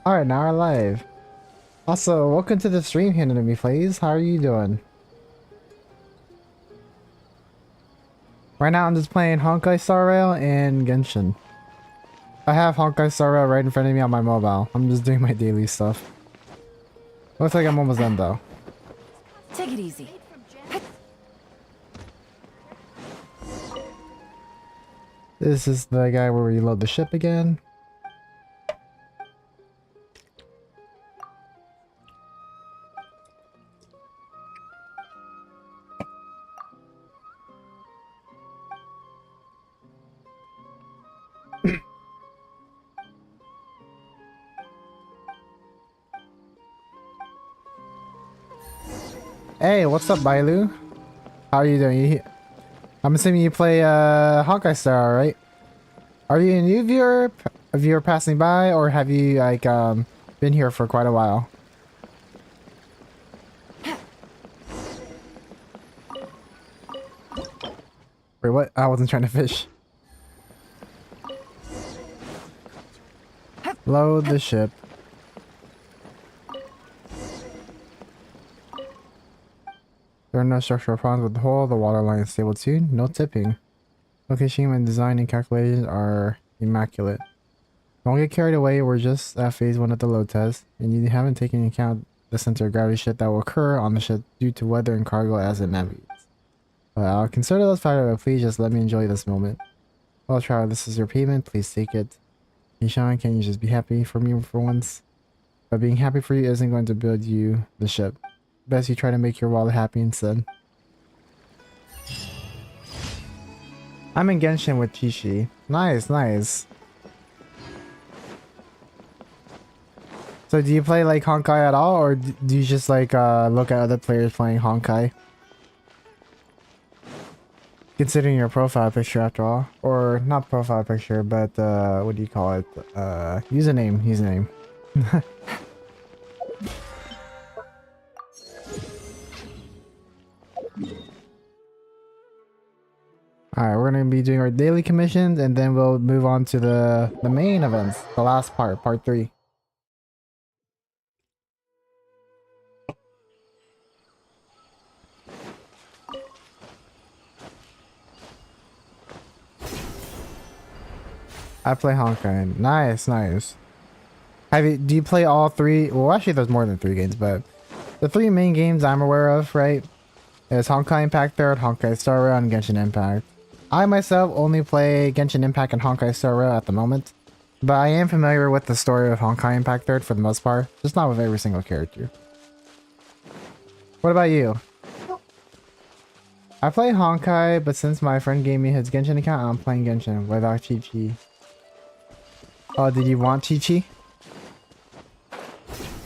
Alright, now we're live. Also, welcome to the stream, Enemy Plays. How are you doing? Right now I'm just playing Honkai Star Rail and Genshin. I have Honkai Star Rail right in front of me on my mobile. I'm just doing my daily stuff. Looks like I'm almost done though. Take it easy. This is the guy where we load the ship again. Hey, what's up, Bailu? How are you doing? I'm assuming you play Honkai Star, right? Are you a new viewer passing by, or have you like been here for quite a while? Wait, what? I wasn't trying to fish. Load the ship. There are no structural problems with the hull. The waterline is stable too. No tipping. Location and design and calculations are immaculate. Don't get carried away. We're just at phase 1 of the load test, and you haven't taken into account the center of gravity shift that will occur on the ship due to weather and cargo as it navigates. I'll consider those factors, but please just let me enjoy this moment. Well, Traveler, this is your payment. Please take it. Nishan, can you just be happy for me for once? But being happy for you isn't going to build you the ship. Best you try to make your wallet happy instead. I'm in Genshin with Chishi. Nice, nice. So do you play like Honkai at all, or do you just like look at other players playing Honkai? Considering your profile picture after all. Or not profile picture, but what do you call it? Username. Alright, we're gonna be doing our daily commissions, and then we'll move on to the main events. The last part, part 3. I play Honkai. Nice, nice. Do you play all 3? Well, actually there's more than 3 games, but the 3 main games I'm aware of, right? Is Honkai Impact 3rd, Honkai Star Rail, and Genshin Impact. I myself only play Genshin Impact and Honkai Star Rail at the moment, but I am familiar with the story of Honkai Impact 3rd for the most part, just not with every single character. What about you? I play Honkai, but since my friend gave me his Genshin account, I'm playing Genshin without Chi-Chi. Oh, did you want Chi-Chi?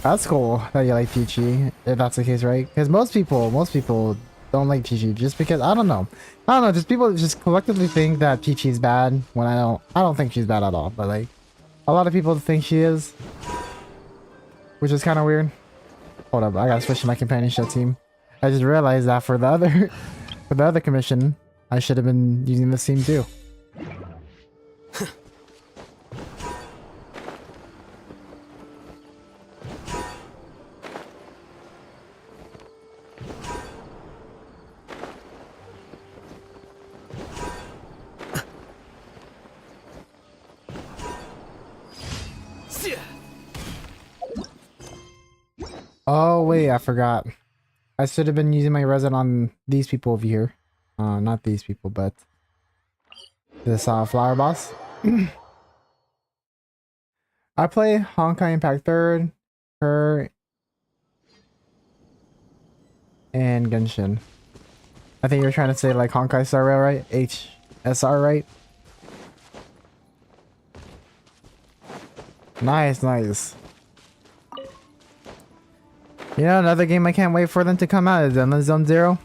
That's cool that you like Chi-Chi, if that's the case, right? Because most people don't like Chi-Chi just because, I don't know, just people just collectively think that Chi-Chi's bad when I don't think she's bad at all, but like, a lot of people think she is, which is kind of weird. Hold up, I gotta switch to my companionship team. I just realized that for the other commission, I should have been using this team too. Oh wait, I forgot. I should have been using my resin on these people over here. Not these people, but this flower boss. I play Honkai Impact 3rd, her, and Genshin. I think you're trying to say like Honkai Star Rail, right? HSR, right? Nice, nice. You know, another game I can't wait for them to come out is Zone Zero.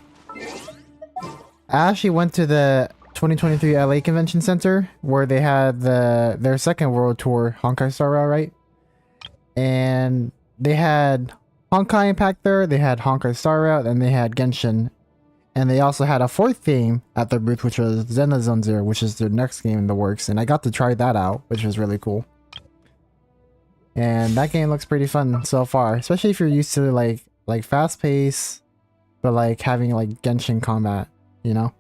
I actually went to the 2023 LA Convention Center where they had their second world tour, Honkai Star Rail, right? And they had Honkai Impact there, they had Honkai Star Rail, and they had Genshin. And they also had a 4th game at their booth, which was Zone Zero, which is their next game in the works. And I got to try that out, which was really cool. And that game looks pretty fun so far, especially if you're used to like fast pace, but like having like Genshin combat, you know?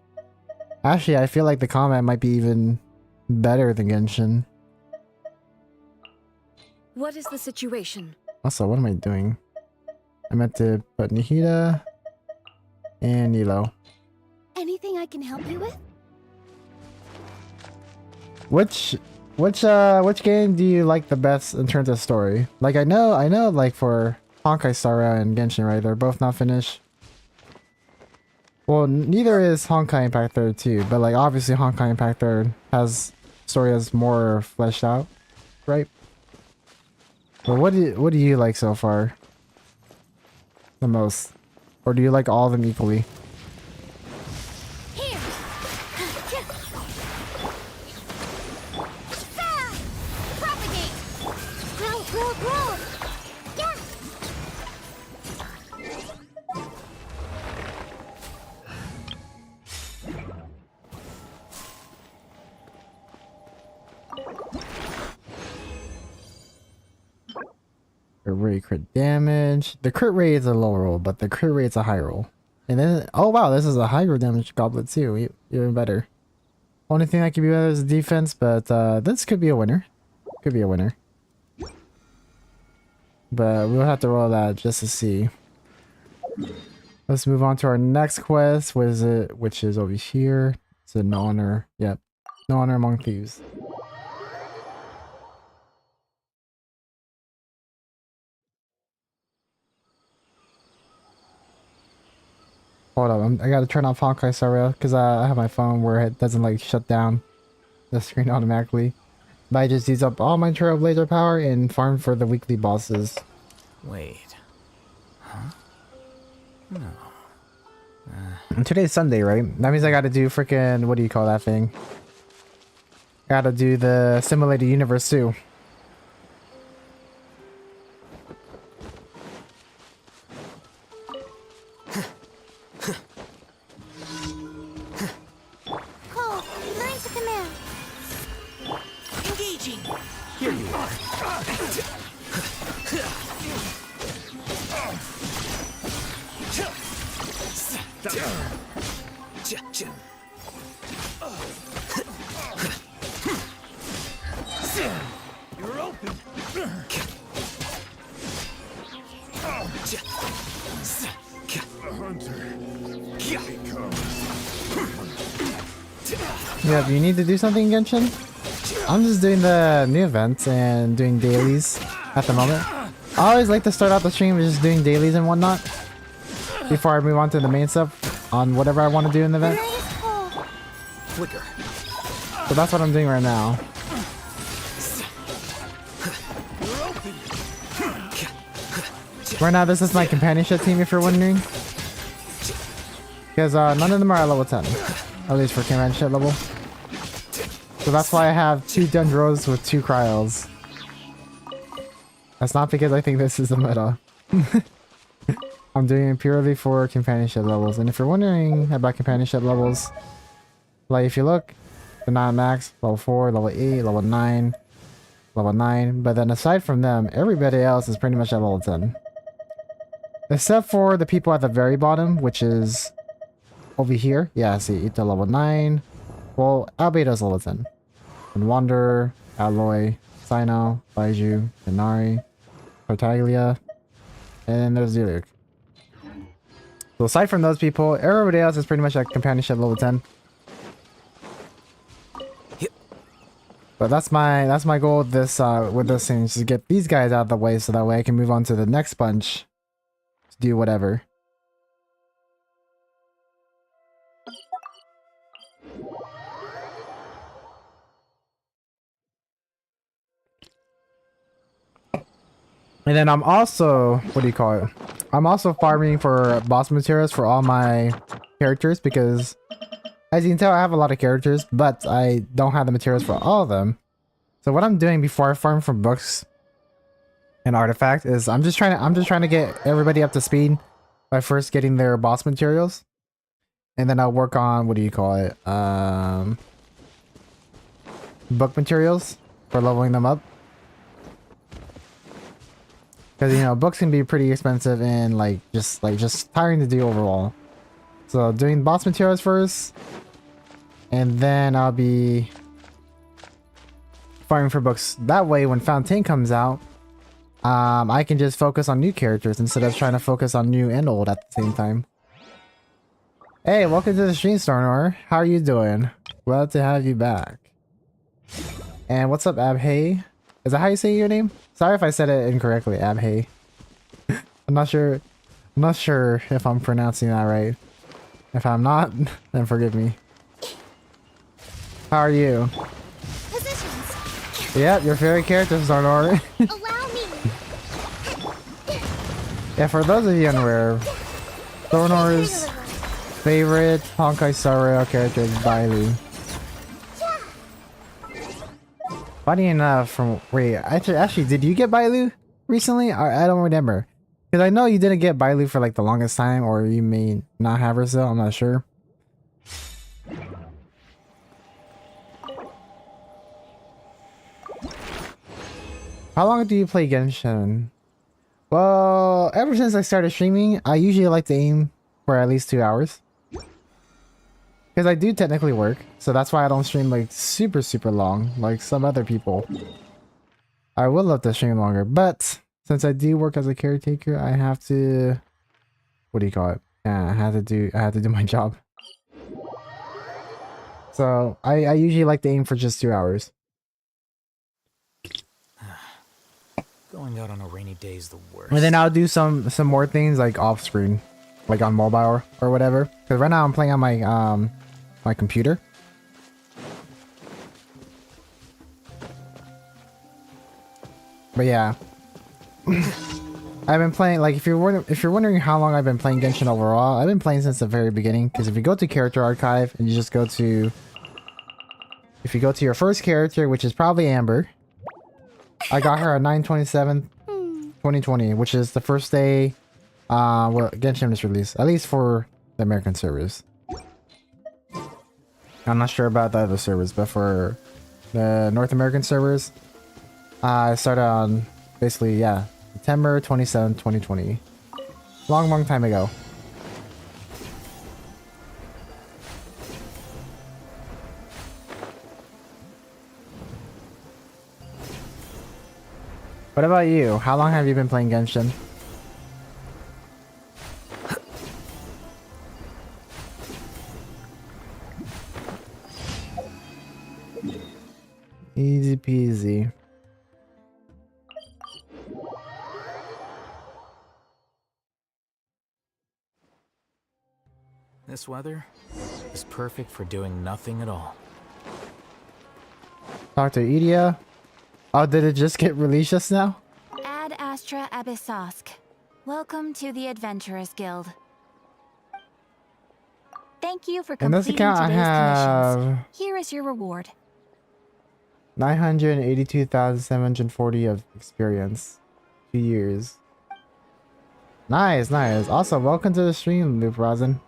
Actually, I feel like the combat might be even better than Genshin. What is the situation? Also, what am I doing? I meant to put Nihida and Nilo. Anything I can help you with? Which game do you like the best in terms of story? Like I know like for Honkai Star Rail and Genshin, right? They're both not finished. Well, neither is Honkai Impact 3 too, but like obviously Honkai Impact 3 has story as more fleshed out, right? But what do you like so far the most? Or do you like all of them equally? Here. Propagate. Grow. Yeah. The rate crit damage. The crit rate is a low roll, but the crit rate is a high roll. And then, oh wow, this is a high roll damage goblet too. Even better. Only thing that could be better is defense, but this could be a winner. Could be a winner. But we'll have to roll that just to see. Let's move on to our next quest. What is it? Which is over here. It's an honor. Yep. No honor among thieves. Hold up, I gotta turn off Honkai Star Rail because I have my phone where it doesn't like shut down the screen automatically. But I just use up all my Trailblazer power and farm for the weekly bosses. Wait. Huh? No. And today's Sunday, right? That means I gotta do freaking, what do you call that thing? Gotta do the simulated universe too. Cole, learn to command. Engaging. Here you are. You're open. Yeah, do you need to do something, Genshin? I'm just doing the new events and doing dailies at the moment. I always like to start out the stream with just doing dailies and whatnot before I move on to the main stuff on whatever I want to do in the event. Where is Cole? Flicker. So that's what I'm doing right now. Right now, this is my companionship team, if you're wondering. Because none of them are at level 10. At least for companionship level. So that's why I have 2 Dendros with 2 Cryos. That's not because I think this is the meta. I'm doing it purely for companionship levels. And if you're wondering about companionship levels, like if you look, they're not max, level 4, level 8, level 9, level 9. But then aside from them, everybody else is pretty much at level 10. Except for the people at the very bottom, which is over here. Yeah, see, Ita level 9. Well, Albedo's level 10. And Wanderer, Alloy, Sino, Baiju, Inari, Tartaglia, and then there's Ziluk. So aside from those people, everybody else is pretty much at companionship level 10. But that's my goal with this thing, is to get these guys out of the way so that way I can move on to the next bunch to do whatever. And then I'm also, what do you call it? I'm also farming for boss materials for all my characters because, as you can tell, I have a lot of characters, but I don't have the materials for all of them. So what I'm doing before I farm for books and artifact is I'm just trying to get everybody up to speed by first getting their boss materials, and then I'll work on, what do you call it? Book materials for leveling them up. Because you know, books can be pretty expensive and just tiring to do overall. So doing boss materials first, and then I'll be farming for books. That way, when Fountain comes out, I can just focus on new characters instead of trying to focus on new and old at the same time. Hey, welcome to the stream, Stornor. How are you doing? Glad to have you back. And what's up, Abhay? Is that how you say your name? Sorry if I said it incorrectly, Abhay. I'm not sure if I'm pronouncing that right. If I'm not, then forgive me. How are you? Positions. Yep, your favorite character, Stornor. Allow me. Yeah, for those of you unaware, Stornor's favorite Honkai Star Rail character is Bailu. Funny enough, actually, did you get Bailu recently? I don't remember. Because I know you didn't get Bailu for like the longest time, or you may not have her still, I'm not sure. How long do you play Genshin? Well, ever since I started streaming, I usually like to aim for at least 2 hours. Because I do technically work, so that's why I don't stream like super long, like some other people. I would love to stream longer, but since I do work as a caretaker, I have to... What do you call it? Yeah, I have to do my job. So, I usually like to aim for just 2 hours. Going out on a rainy day is the worst. And then I'll do some more things like off screen, like on mobile or whatever. Because right now I'm playing on my my computer. But yeah, I've been playing. Like if you're wondering how long I've been playing Genshin overall, I've been playing since the very beginning. Because if you go to character archive and you just go to, if you go to your first character, which is probably Amber. I got her on 9/27/2020, which is the first day where Genshin was released, at least for the American servers. I'm not sure about the other servers, but for the North American servers, I started on basically, yeah, September 27, 2020. Long time ago. What about you? How long have you been playing Genshin? Easy peasy. This weather is perfect for doing nothing at all. Dr. Edia? Oh, did it just get released just now? Ad Astra Abyssosk. Welcome to the Adventurers Guild. Thank you for In this completing account, I today's commissions. have Here is your reward. 982,740 of experience. 2 years. Nice. Also, welcome to the stream, Loop Rosin.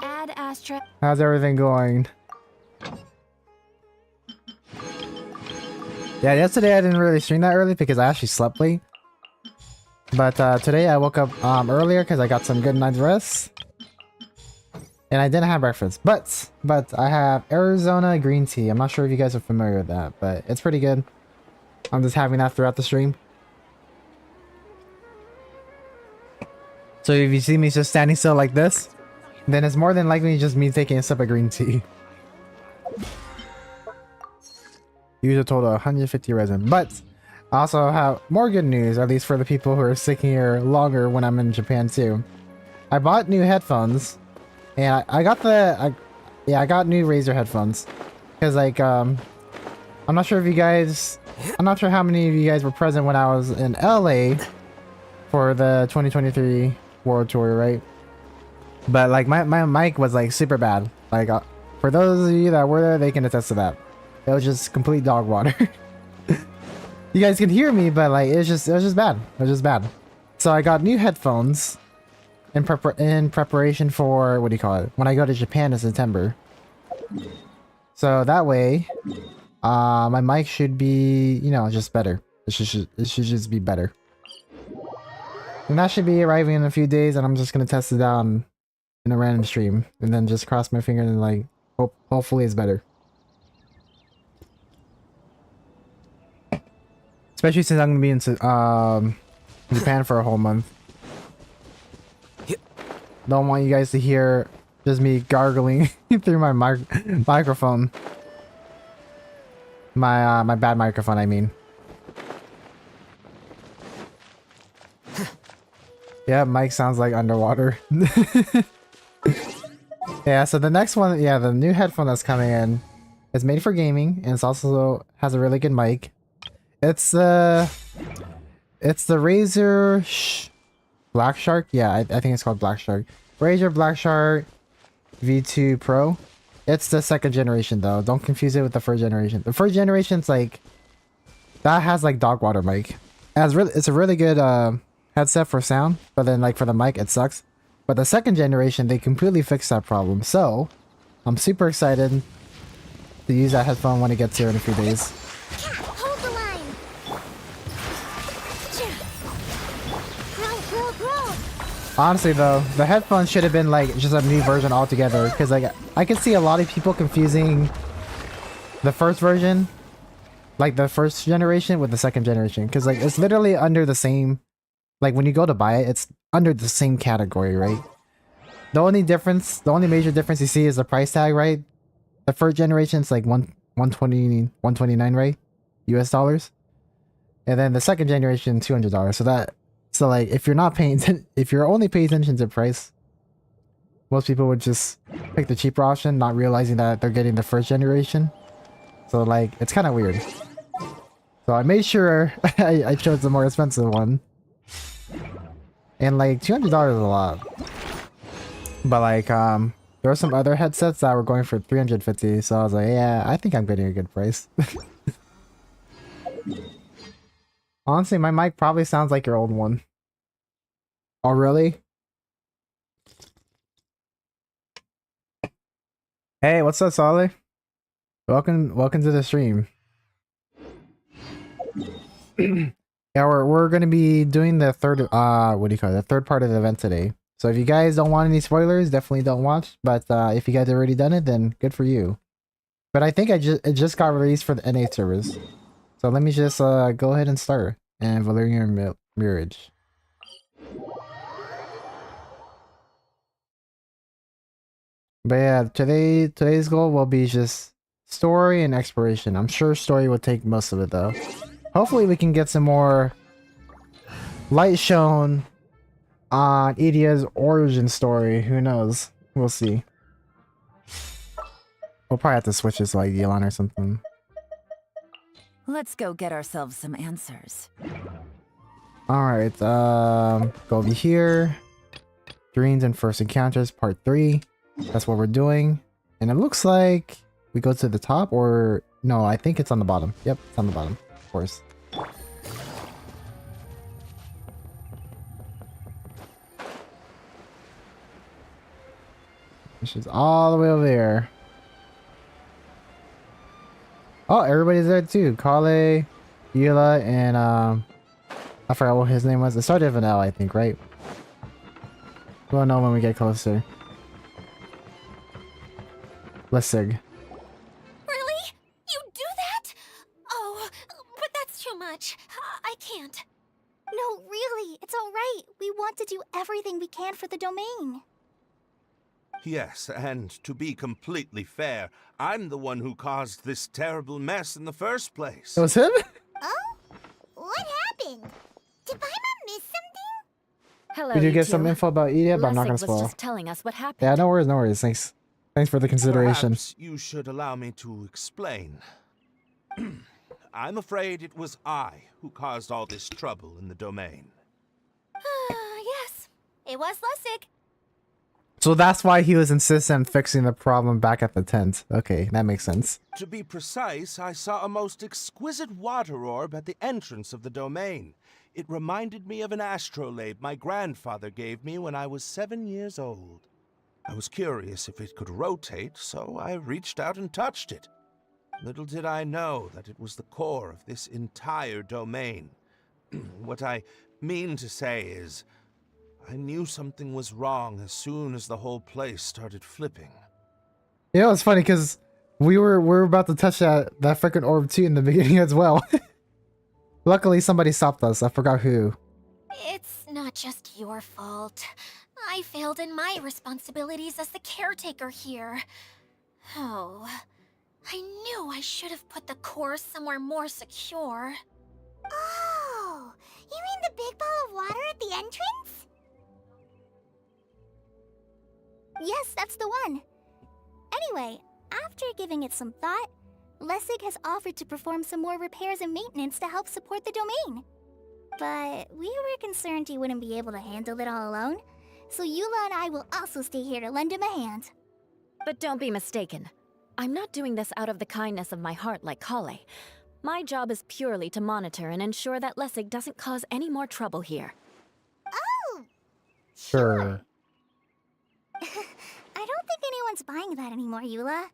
Ad Astra. How's everything going? Yeah, yesterday I didn't really stream that early because I actually slept late. But today I woke up earlier because I got some good night's rest. And I didn't have breakfast. But I have Arizona green tea. I'm not sure if you guys are familiar with that, but it's pretty good. I'm just having that throughout the stream. So if you see me just standing still like this, then it's more than likely just me taking a sip of green tea. Use a total of 150 resin. But I also have more good news, at least for the people who are sticking here longer when I'm in Japan too. I bought new headphones, and I got I got new Razer headphones. Because like, I'm not sure how many of you guys were present when I was in LA for the 2023 World Tour, right? But like my mic was like super bad. Like for those of you that were there, they can attest to that. It was just complete dog water. You guys can hear me, but like it was just bad. It was just bad. So I got new headphones in preparation for, what do you call it, when I go to Japan in September. So that way, my mic should be, you know, just better. It should just be better. And that should be arriving in a few days, and I'm just gonna test it out in a random stream, and then just cross my fingers and like hopefully it's better. Especially since I'm gonna be in Japan for a whole month. Don't want you guys to hear just me gargling through my microphone. My bad microphone, I mean. Yeah, Mike sounds like underwater. Yeah, so the next one, yeah, the new headphone that's coming in is made for gaming, and it's also has a really good mic. It's the Razer Black Shark. Yeah, I think it's called Black Shark. Razer Black Shark V2 Pro. It's the second generation though. Don't confuse it with the first generation. The first generation's like that has like dog water mic. It's a really good headset for sound, but then like for the mic it sucks. But the second generation they completely fixed that problem. So I'm super excited to use that headphone when it gets here in a few days. Hold the line. Grow. Honestly though, the headphones should have been like just a new version altogether, because like I can see a lot of people confusing the first version, like the first generation, with the second generation, because like it's literally under the same, like when you go to buy it, it's under the same category, right? The only major difference you see is the price tag, right? The first generation is like 129, right? US dollars. And then the second generation $200. So like if you're only paying attention to price, most people would just pick the cheaper option, not realizing that they're getting the first generation. So like it's kind of weird. So I made sure I chose the more expensive one. And like $200 is a lot. But like there were some other headsets that were going for $350, so I was like, yeah, I think I'm getting a good price. Honestly, my mic probably sounds like your old one. Oh, really? Hey, what's up, Solly? Welcome to the stream. Yeah, we're gonna be doing the third the third part of the event today. So if you guys don't want any spoilers, definitely don't watch. But if you guys have already done it, then good for you. But I think it just got released for the NA servers. So let me just go ahead and start. And Valerian Mirage. But yeah, today's goal will be just story and exploration. I'm sure story will take most of it though. Hopefully we can get some more light shown on Edia's origin story. Who knows? We'll see. We'll probably have to switch this to like Elon or something. Let's go get ourselves some answers. Alright, go over here. Dreams and First Encounters, Part 3. That's what we're doing. And it looks like we go to the top, or... No, I think it's on the bottom. Yep, it's on the bottom, of course. She's all the way over there. Oh, everybody's there too. Kale, Yula, and I forgot what his name was. It started with an L, I think, right? We'll know when we get closer. Lessig. Really? You do that? Oh, but that's too much. I can't. No, really, it's all right. We want to do everything we can for the domain. Yes, and to be completely fair, I'm the one who caused this terrible mess in the first place. It was him? Oh? What happened? Did Paimon miss something? Hello, We did you get two. some info about Edia, but I'm not Lessig gonna was spoil. just telling us what happened. Yeah, no worries, no worries. Thanks for the consideration. Perhaps you should allow me to explain. I'm afraid it was I who caused all this trouble in the domain. Yes, it was Lessig. So that's why he was insistent on fixing the problem back at the tent. Okay, that makes sense. To be precise, I saw a most exquisite water orb at the entrance of the domain. It reminded me of an astrolabe my grandfather gave me when I was 7 years old. I was curious if it could rotate, so I reached out and touched it. Little did I know that it was the core of this entire domain. What I mean to say is, I knew something was wrong as soon as the whole place started flipping. You know, it's funny because we're about to touch that freaking orb too in the beginning as well. Luckily, somebody stopped us. I forgot who. It's not just your fault. I failed in my responsibilities as the caretaker here. Oh, I knew I should have put the core somewhere more secure. Oh, you mean the big ball of water at the entrance? Yes, that's the one. Anyway, after giving it some thought, Lessig has offered to perform some more repairs and maintenance to help support the domain. But we were concerned he wouldn't be able to handle it all alone, so Eula and I will also stay here to lend him a hand. But don't be mistaken. I'm not doing this out of the kindness of my heart like Kale. My job is purely to monitor and ensure that Lessig doesn't cause any more trouble here. Oh! Sure. I don't think anyone's buying that anymore, Eula.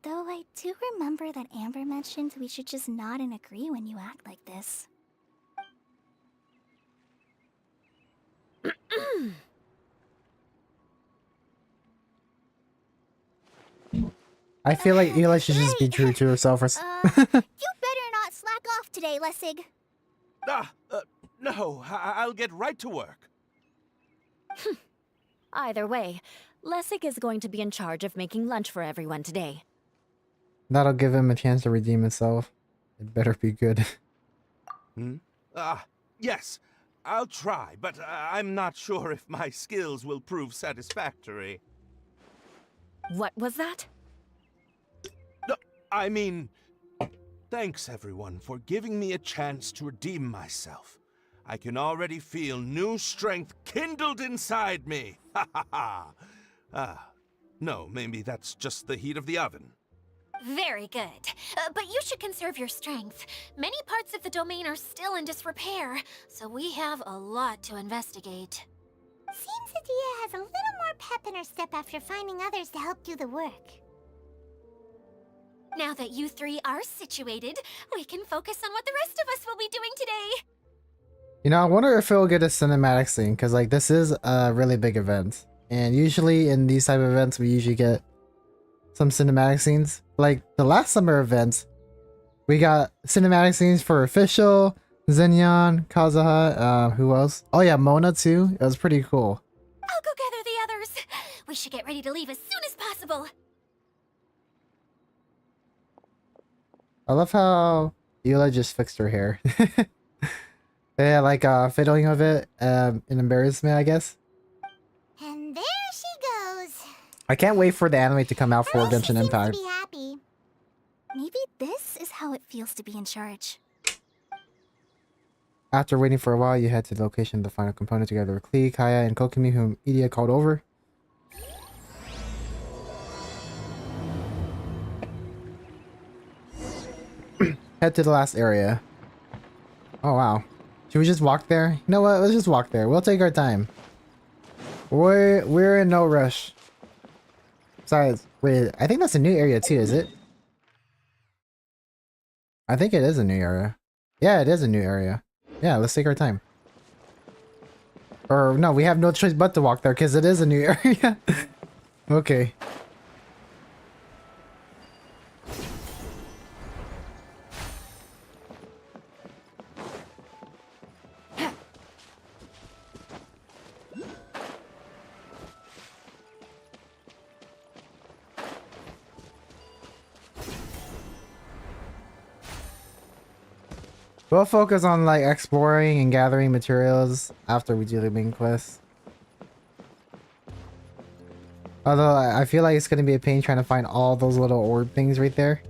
Though I do remember that Amber mentioned we should just nod and agree when you act like this. I feel like Eli should just be true to herself. Or You better not slack off today, Lessig. No, I'll get right to work. Either way, Lessig is going to be in charge of making lunch for everyone today. That'll give him a chance to redeem himself. It better be good. Yes, I'll try, but I'm not sure if my skills will prove satisfactory. What was that? No, I mean, thanks everyone for giving me a chance to redeem myself. I can already feel new strength kindled inside me. Ha ha ha. No, maybe that's just the heat of the oven. Very good. But you should conserve your strength. Many parts of the domain are still in disrepair, so we have a lot to investigate. Seems Adia has a little more pep in her step after finding others to help do the work. Now that you three are situated, we can focus on what the rest of us will be doing today. You know, I wonder if it'll get a cinematic scene, because like this is a really big event. And usually in these type of events, we usually get some cinematic scenes. Like the last summer event, we got cinematic scenes for Official, Zenyan, Kazuha, who else? Oh yeah, Mona too. It was pretty cool. I'll go gather the others. We should get ready to leave as soon as possible. I love how Eula just fixed her hair. Yeah, like fiddling of it in embarrassment, I guess. And there she goes. I can't wait for the anime to come out for Genshin Impact. To be happy. Maybe this is how it feels to be in charge. After waiting for a while, you head to the location of the final component together with Klee, Kaya, and Kokumi, whom Idia called over. Head to the last area. Oh wow. Should we just walk there? You know what? Let's just walk there. We'll take our time. We're in no rush. Besides, wait, I think that's a new area too, is it? I think it is a new area. Yeah, it is a new area. Yeah, let's take our time. Or no, we have no choice but to walk there because it is a new area. Okay. We'll focus on like exploring and gathering materials after we do the main quest. Although I feel like it's gonna be a pain trying to find all those little orb things right there.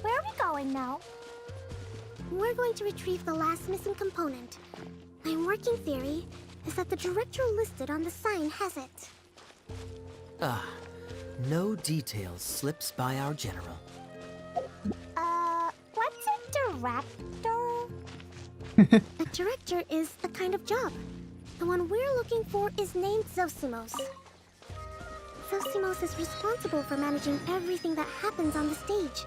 Where are we going now? We're going to retrieve the last missing component. My working theory is that the director listed on the sign has it. No details slips by our general. What's a director? A director is a kind of job. The one we're looking for is named Zosimos. Zosimos is responsible for managing everything that happens on the stage,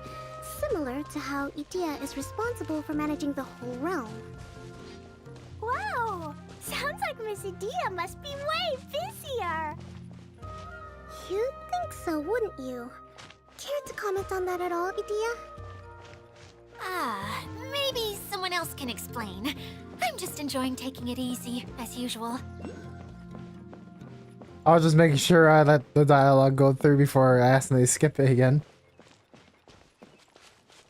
similar to how Idea is responsible for managing the whole realm. Wow! Sounds like Miss Idea must be way busier! You'd think so, wouldn't you? Care to comment on that at all, Idea? Maybe someone else can explain. I'm just enjoying taking it easy, as usual. I was just making sure I let the dialogue go through before I accidentally skip it again.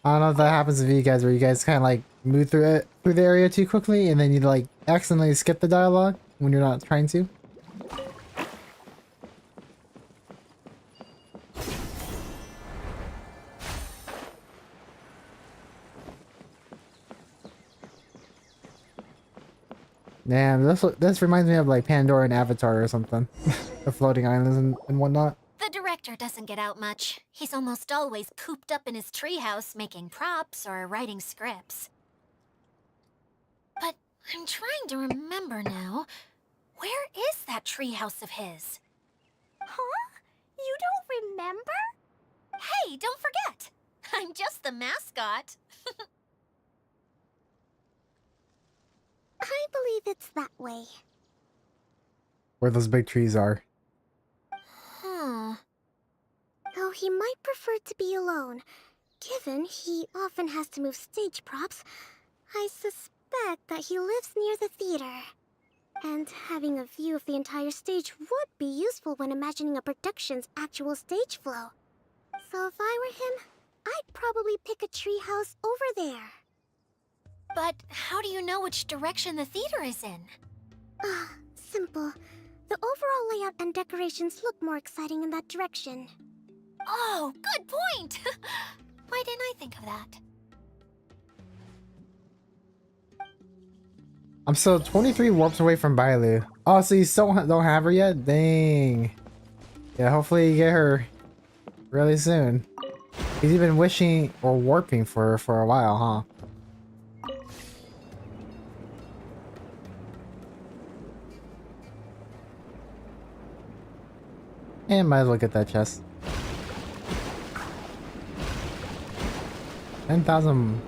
I don't know if that happens to you guys, where you guys kind of like move through the area too quickly, and then you like accidentally skip the dialogue when you're not trying to. Damn, this reminds me of like Pandora and Avatar or something. The floating islands and whatnot. The director doesn't get out much. He's almost always cooped up in his treehouse making props or writing scripts. But I'm trying to remember now. Where is that treehouse of his? Huh? You don't remember? Hey, don't forget! I'm just the mascot. I believe it's that way. Where those big trees are. Though he might prefer to be alone, given he often has to move stage props, I suspect that he lives near the theater. And having a view of the entire stage would be useful when imagining a production's actual stage flow. So if I were him, I'd probably pick a treehouse over there. But how do you know which direction the theater is in? Simple. The overall layout and decorations look more exciting in that direction. Oh, good point! Why didn't I think of that? I'm still 23 warps away from Bailu. Oh, so you still don't have her yet? Dang. Yeah, hopefully you get her really soon. He's even wishing or warping for her for a while, huh? And might as well get that chest. 10,000.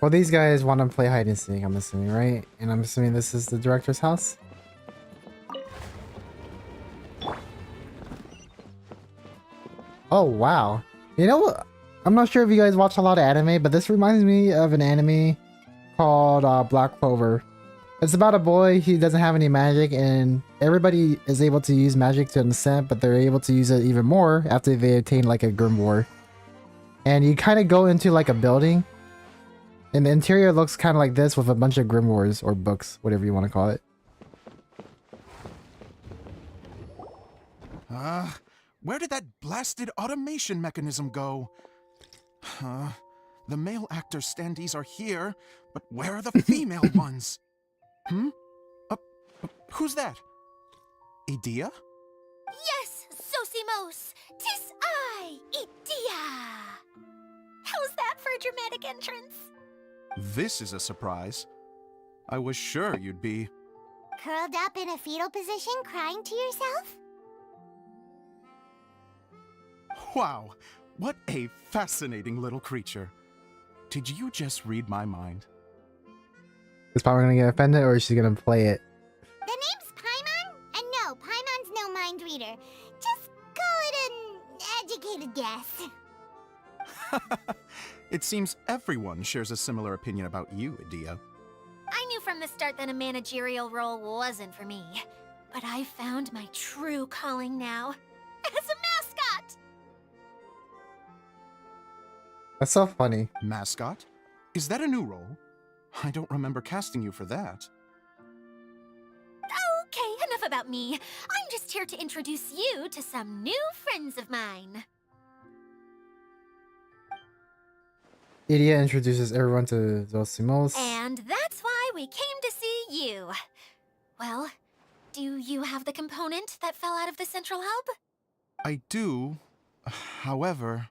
Well, these guys want to play hide and seek, I'm assuming, right? And I'm assuming this is the director's house? Oh, wow. You know what? I'm not sure if you guys watch a lot of anime, but this reminds me of an anime called Black Clover. It's about a boy, he doesn't have any magic, and everybody is able to use magic to an extent, but they're able to use it even more after they attain like a grimoire. And you kind of go into like a building, and the interior looks kind of like this with a bunch of grimoires or books, whatever you want to call it. Where did that blasted automation mechanism go? The male actor standees are here, but where are the female ones? Who's that? Idea? Yes, Zosimos! 'Tis I, Idea! How's that for a dramatic entrance? This is a surprise. I was sure you'd be... Curled up in a fetal position, crying to yourself? Wow, what a fascinating little creature. Did you just read my mind? Is Paimon gonna get offended, or is she gonna play it? The name's Paimon? And no, Paimon's no mind reader. Just call it an educated guess. It seems everyone shares a similar opinion about you, Idea. I knew from the start that a managerial role wasn't for me. But I found my true calling now. As a mascot! That's so funny. Mascot? Is that a new role? I don't remember casting you for that. Okay, enough about me. I'm just here to introduce you to some new friends of mine. Idia introduces everyone to Zosimos. And that's why we came to see you. Well, do you have the component that fell out of the central hub? I do. However,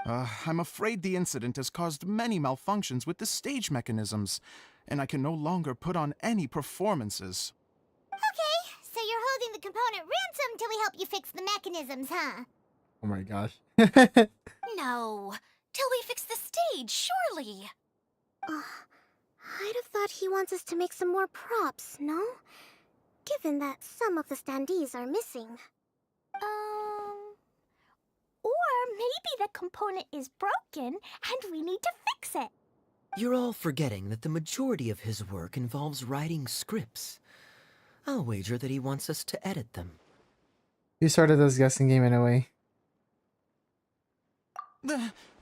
I'm afraid the incident has caused many malfunctions with the stage mechanisms, and I can no longer put on any performances. Okay, so you're holding the component ransom till we help you fix the mechanisms, huh? Oh my gosh. No, till we fix the stage, surely. I'd have thought he wants us to make some more props, no? Given that some of the standees are missing. Or maybe the component is broken and we need to fix it. You're all forgetting that the majority of his work involves writing scripts. I'll wager that he wants us to edit them. You started this guessing game anyway.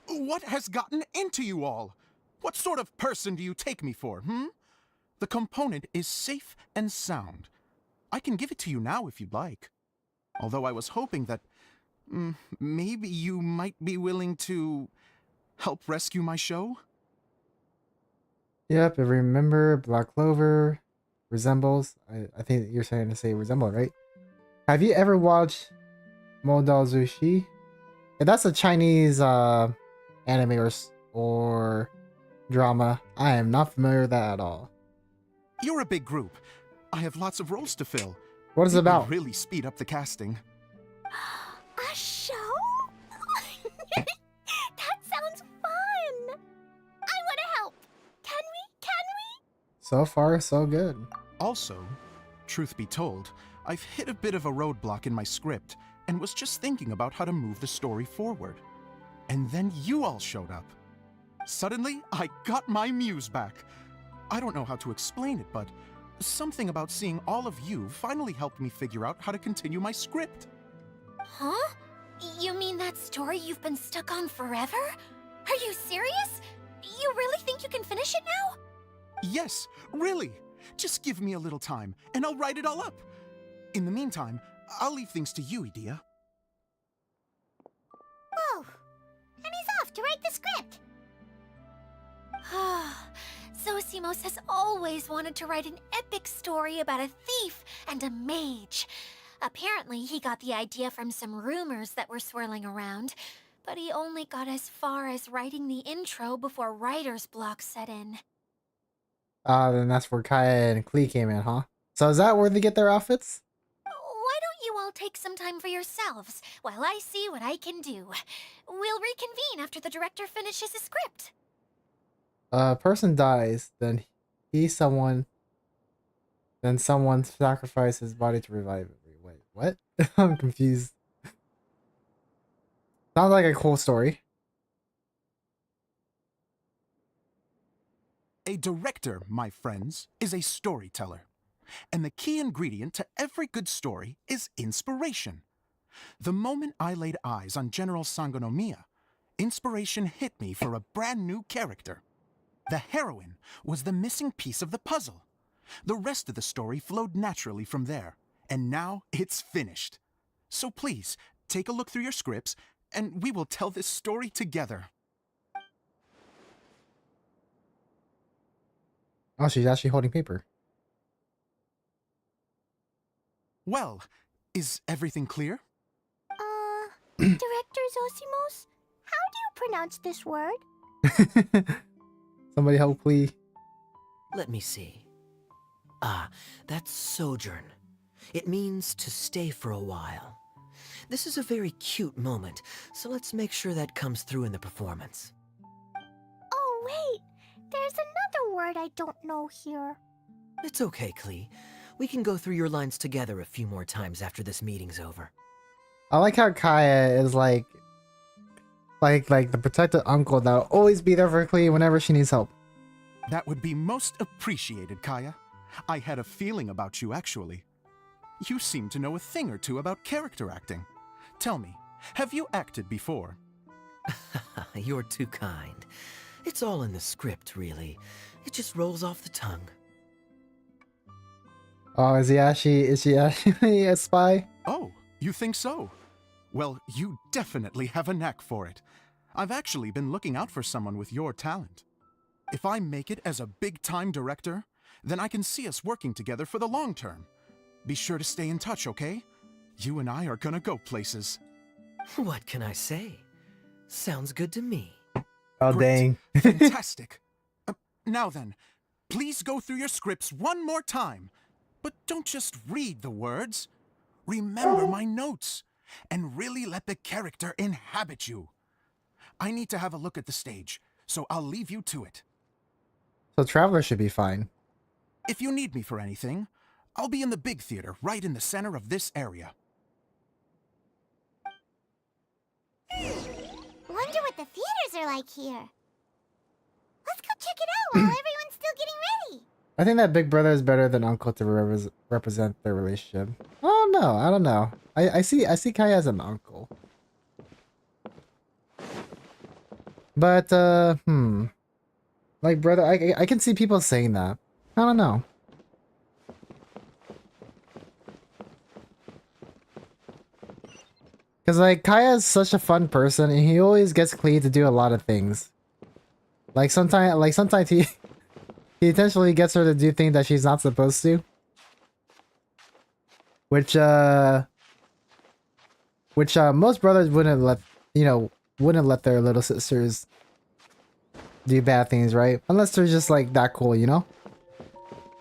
What has gotten into you all? What sort of person do you take me for, The component is safe and sound. I can give it to you now if you'd like. Although I was hoping that maybe you might be willing to help rescue my show? Yep, I remember Black Clover resembles. I think you're trying to say resemble, right? Have you ever watched Modozushi? Yeah, that's a Chinese anime or drama. I am not familiar with that at all. You're a big group. I have lots of roles to fill. What is it about? Will really speed up the casting. A show? That sounds fun! I want to help! Can we? So far, so good. Also, truth be told, I've hit a bit of a roadblock in my script and was just thinking about how to move the story forward. And then you all showed up. Suddenly, I got my muse back. I don't know how to explain it, but something about seeing all of you finally helped me figure out how to continue my script. Huh? You mean that story you've been stuck on forever? Are you serious? You really think you can finish it now? Yes, really. Just give me a little time, and I'll write it all up. In the meantime, I'll leave things to you, Idia. Whoa! And he's off to write the script! Zosimos has always wanted to write an epic story about a thief and a mage. Apparently, he got the idea from some rumors that were swirling around, but he only got as far as writing the intro before writer's block set in. Then that's where Kaya and Klee came in, huh? So is that where they get their outfits? Why don't you all take some time for yourselves while I see what I can do? We'll reconvene after the director finishes his script. A person dies, then someone sacrifices his body to revive it. Wait, what? I'm confused. Sounds like a cool story. A director, my friends, is a storyteller. And the key ingredient to every good story is inspiration. The moment I laid eyes on General Sangonomiya, inspiration hit me for a brand new character. The heroine was the missing piece of the puzzle. The rest of the story flowed naturally from there, and now it's finished. So please, take a look through your scripts, and we will tell this story together. Oh, she's actually holding paper. Well, is everything clear? Director Zosimos, how do you pronounce this word? Somebody help, please. Let me see. That's sojourn. It means to stay for a while. This is a very cute moment, so let's make sure that comes through in the performance. Oh, wait. There's another word I don't know here. It's okay, Klee. We can go through your lines together a few more times after this meeting's over. I like how Kaya is like the protected uncle that'll always be there for Klee whenever she needs help. That would be most appreciated, Kaya. I had a feeling about you, actually. You seem to know a thing or two about character acting. Tell me, have you acted before? You're too kind. It's all in the script, really. It just rolls off the tongue. Oh, is she actually a spy? Oh, you think so? Well, you definitely have a knack for it. I've actually been looking out for someone with your talent. If I make it as a big-time director, then I can see us working together for the long term. Be sure to stay in touch, okay? You and I are gonna go places. What can I say? Sounds good to me. Oh, Great. dang. Fantastic. Now then, please go through your scripts one more time. But don't just read the words. Remember my notes, and really let the character inhabit you. I need to have a look at the stage, so I'll leave you to it. So Traveler should be fine. If you need me for anything, I'll be in the big theater right in the center of this area. Wonder what the theaters are like here. Let's go check it out while everyone's still getting ready. I think that big brother is better than uncle to represent their relationship. Oh no, I don't know. I see Kai as an uncle. But like brother, I can see people saying that. I don't know. Cause like Kaya is such a fun person and he always gets Klee to do a lot of things. Like sometimes he intentionally gets her to do things that she's not supposed to. Which most brothers wouldn't let their little sisters do bad things, right? Unless they're just like that cool, you know?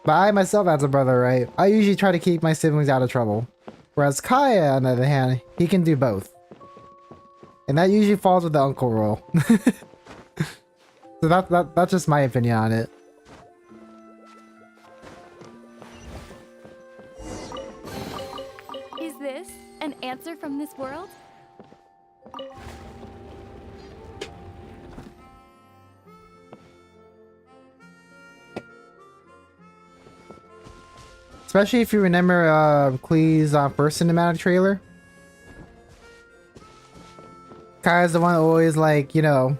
But I myself as a brother, right? I usually try to keep my siblings out of trouble. Whereas Kaya, on the other hand, he can do both. And that usually falls with the uncle role. So that's just my opinion on it. Is this an answer from this world? Especially if you remember Klee's first cinematic trailer. Kaya's the one always like, you know,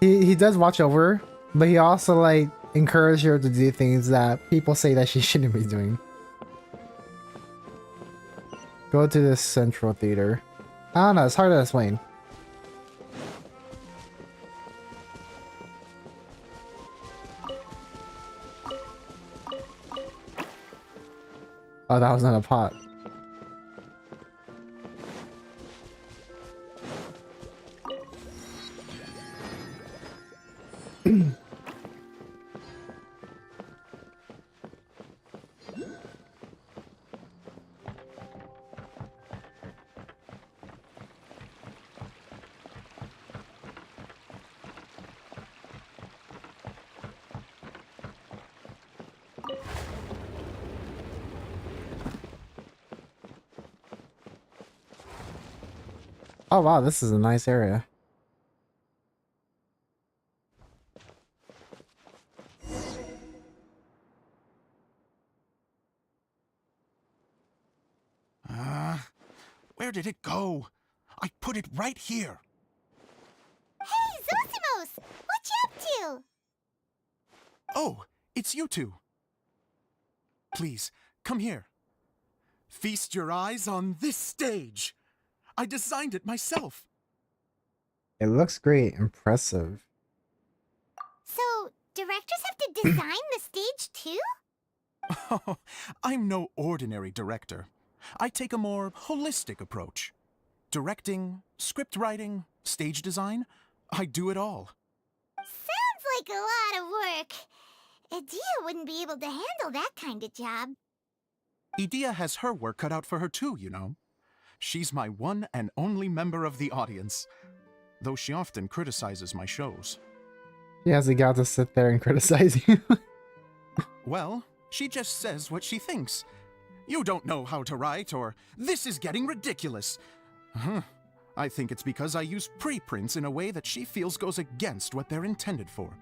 he does watch over her, but he also like encourages her to do things that people say that she shouldn't be doing. Go to the central theater. I don't know, it's hard to explain. Oh, that was in a pot. Oh wow, this is a nice area. Where did it go? I put it right here. Hey, Zosimos! What you up to? Oh, it's you two. Please, come here. Feast your eyes on this stage. I designed it myself. It looks great, impressive. So, directors have to design the stage too? Oh, I'm no ordinary director. I take a more holistic approach. Directing, script writing, stage design, I do it all. Sounds like a lot of work. Edea wouldn't be able to handle that kind of job. Edea has her work cut out for her too, you know. She's my one and only member of the audience, though she often criticizes my shows. She hasn't got to sit there and criticize you. Well, she just says what she thinks. You don't know how to write, or this is getting ridiculous. I think it's because I use preprints in a way that she feels goes against what they're intended for.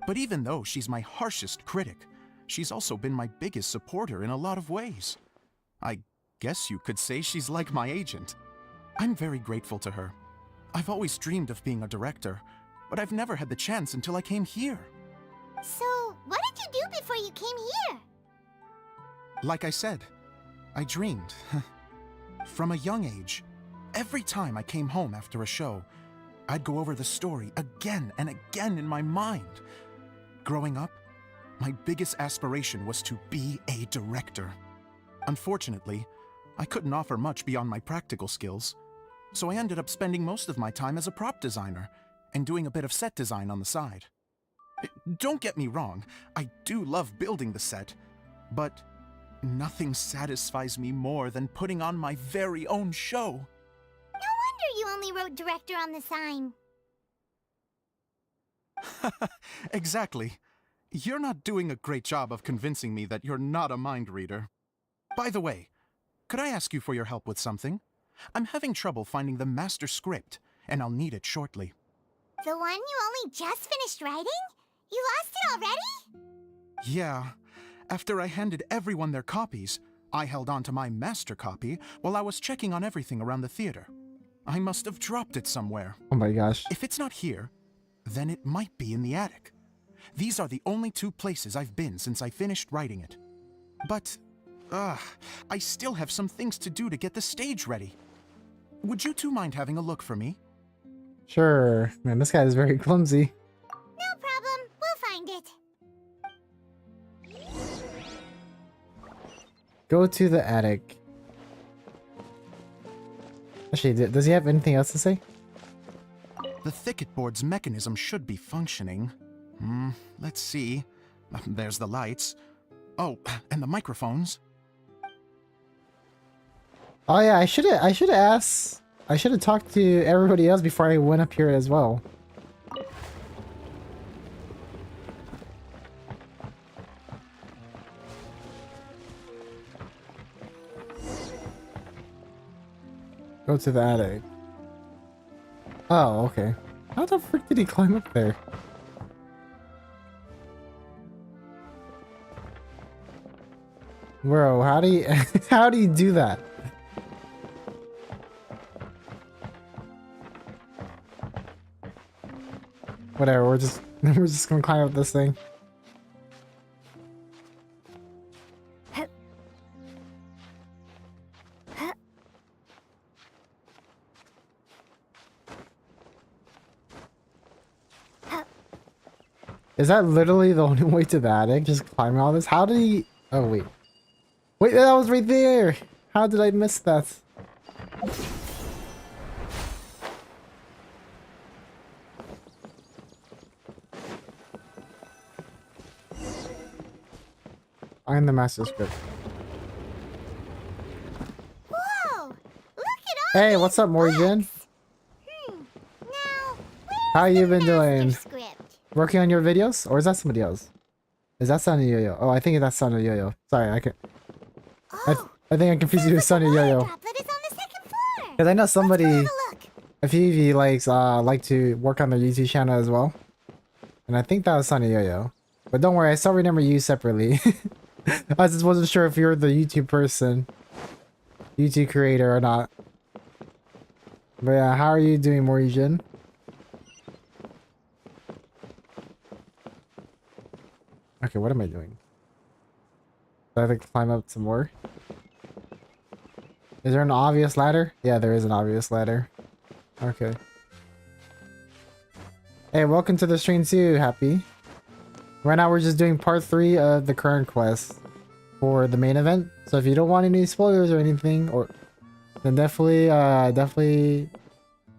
But even though she's my harshest critic, she's also been my biggest supporter in a lot of ways. I guess you could say she's like my agent. I'm very grateful to her. I've always dreamed of being a director, but I've never had the chance until I came here. So, what did you do before you came here? Like I said, I dreamed. From a young age, every time I came home after a show, I'd go over the story again and again in my mind. Growing up, my biggest aspiration was to be a director. Unfortunately, I couldn't offer much beyond my practical skills, so I ended up spending most of my time as a prop designer and doing a bit of set design on the side. Don't get me wrong, I do love building the set, but nothing satisfies me more than putting on my very own show. No wonder you only wrote director on the sign. Exactly. You're not doing a great job of convincing me that you're not a mind reader. By the way, could I ask you for your help with something? I'm having trouble finding the master script, and I'll need it shortly. The one you only just finished writing? You lost it already? Yeah. After I handed everyone their copies, I held on to my master copy while I was checking on everything around the theater. I must have dropped it somewhere. Oh my gosh. If it's not here, then it might be in the attic. These are the only two places I've been since I finished writing it. But, I still have some things to do to get the stage ready. Would you two mind having a look for me? Sure. Man, this guy is very clumsy. No problem. We'll find it. Go to the attic. Actually, does he have anything else to say? The thicket board's mechanism should be functioning. Let's see. There's the lights. Oh, and the microphones. Oh yeah, I should have asked. I should have talked to everybody else before I went up here as well. Go to the attic. Oh, okay. How the frick did he climb up there? Bro, how do you how do you do that? Whatever, we're just gonna climb up this thing. Is that literally the only way to the attic? Just climbing all this? How did he... Oh, wait. Wait, that was right there! How did I miss that? Find the master script. Whoa! Look at all Hey, these what's up, Morgan? books. Now, How where's you the been doing? master script? Working on your videos? Or is that somebody else? Is that Sunny Yo-Yo? Oh, I think that's Sunny Yo-Yo. Sorry, I think I confused you with Sunny Yo-Yo. Droplet is on the second floor. Because I know somebody, Let's go have a look. a few of you like to work on their YouTube channel as well. And I think that was Sunny Yo-Yo. But don't worry, I still remember you separately. I just wasn't sure if you're the YouTube person. YouTube creator or not. But yeah, how are you doing, Morgan? Okay, what am I doing? Do I have to climb up some more? Is there an obvious ladder? Yeah, there is an obvious ladder. Okay. Hey, welcome to the stream too, Happy. Right now we're just doing part 3 of the current quest for the main event. So if you don't want any spoilers or anything, then definitely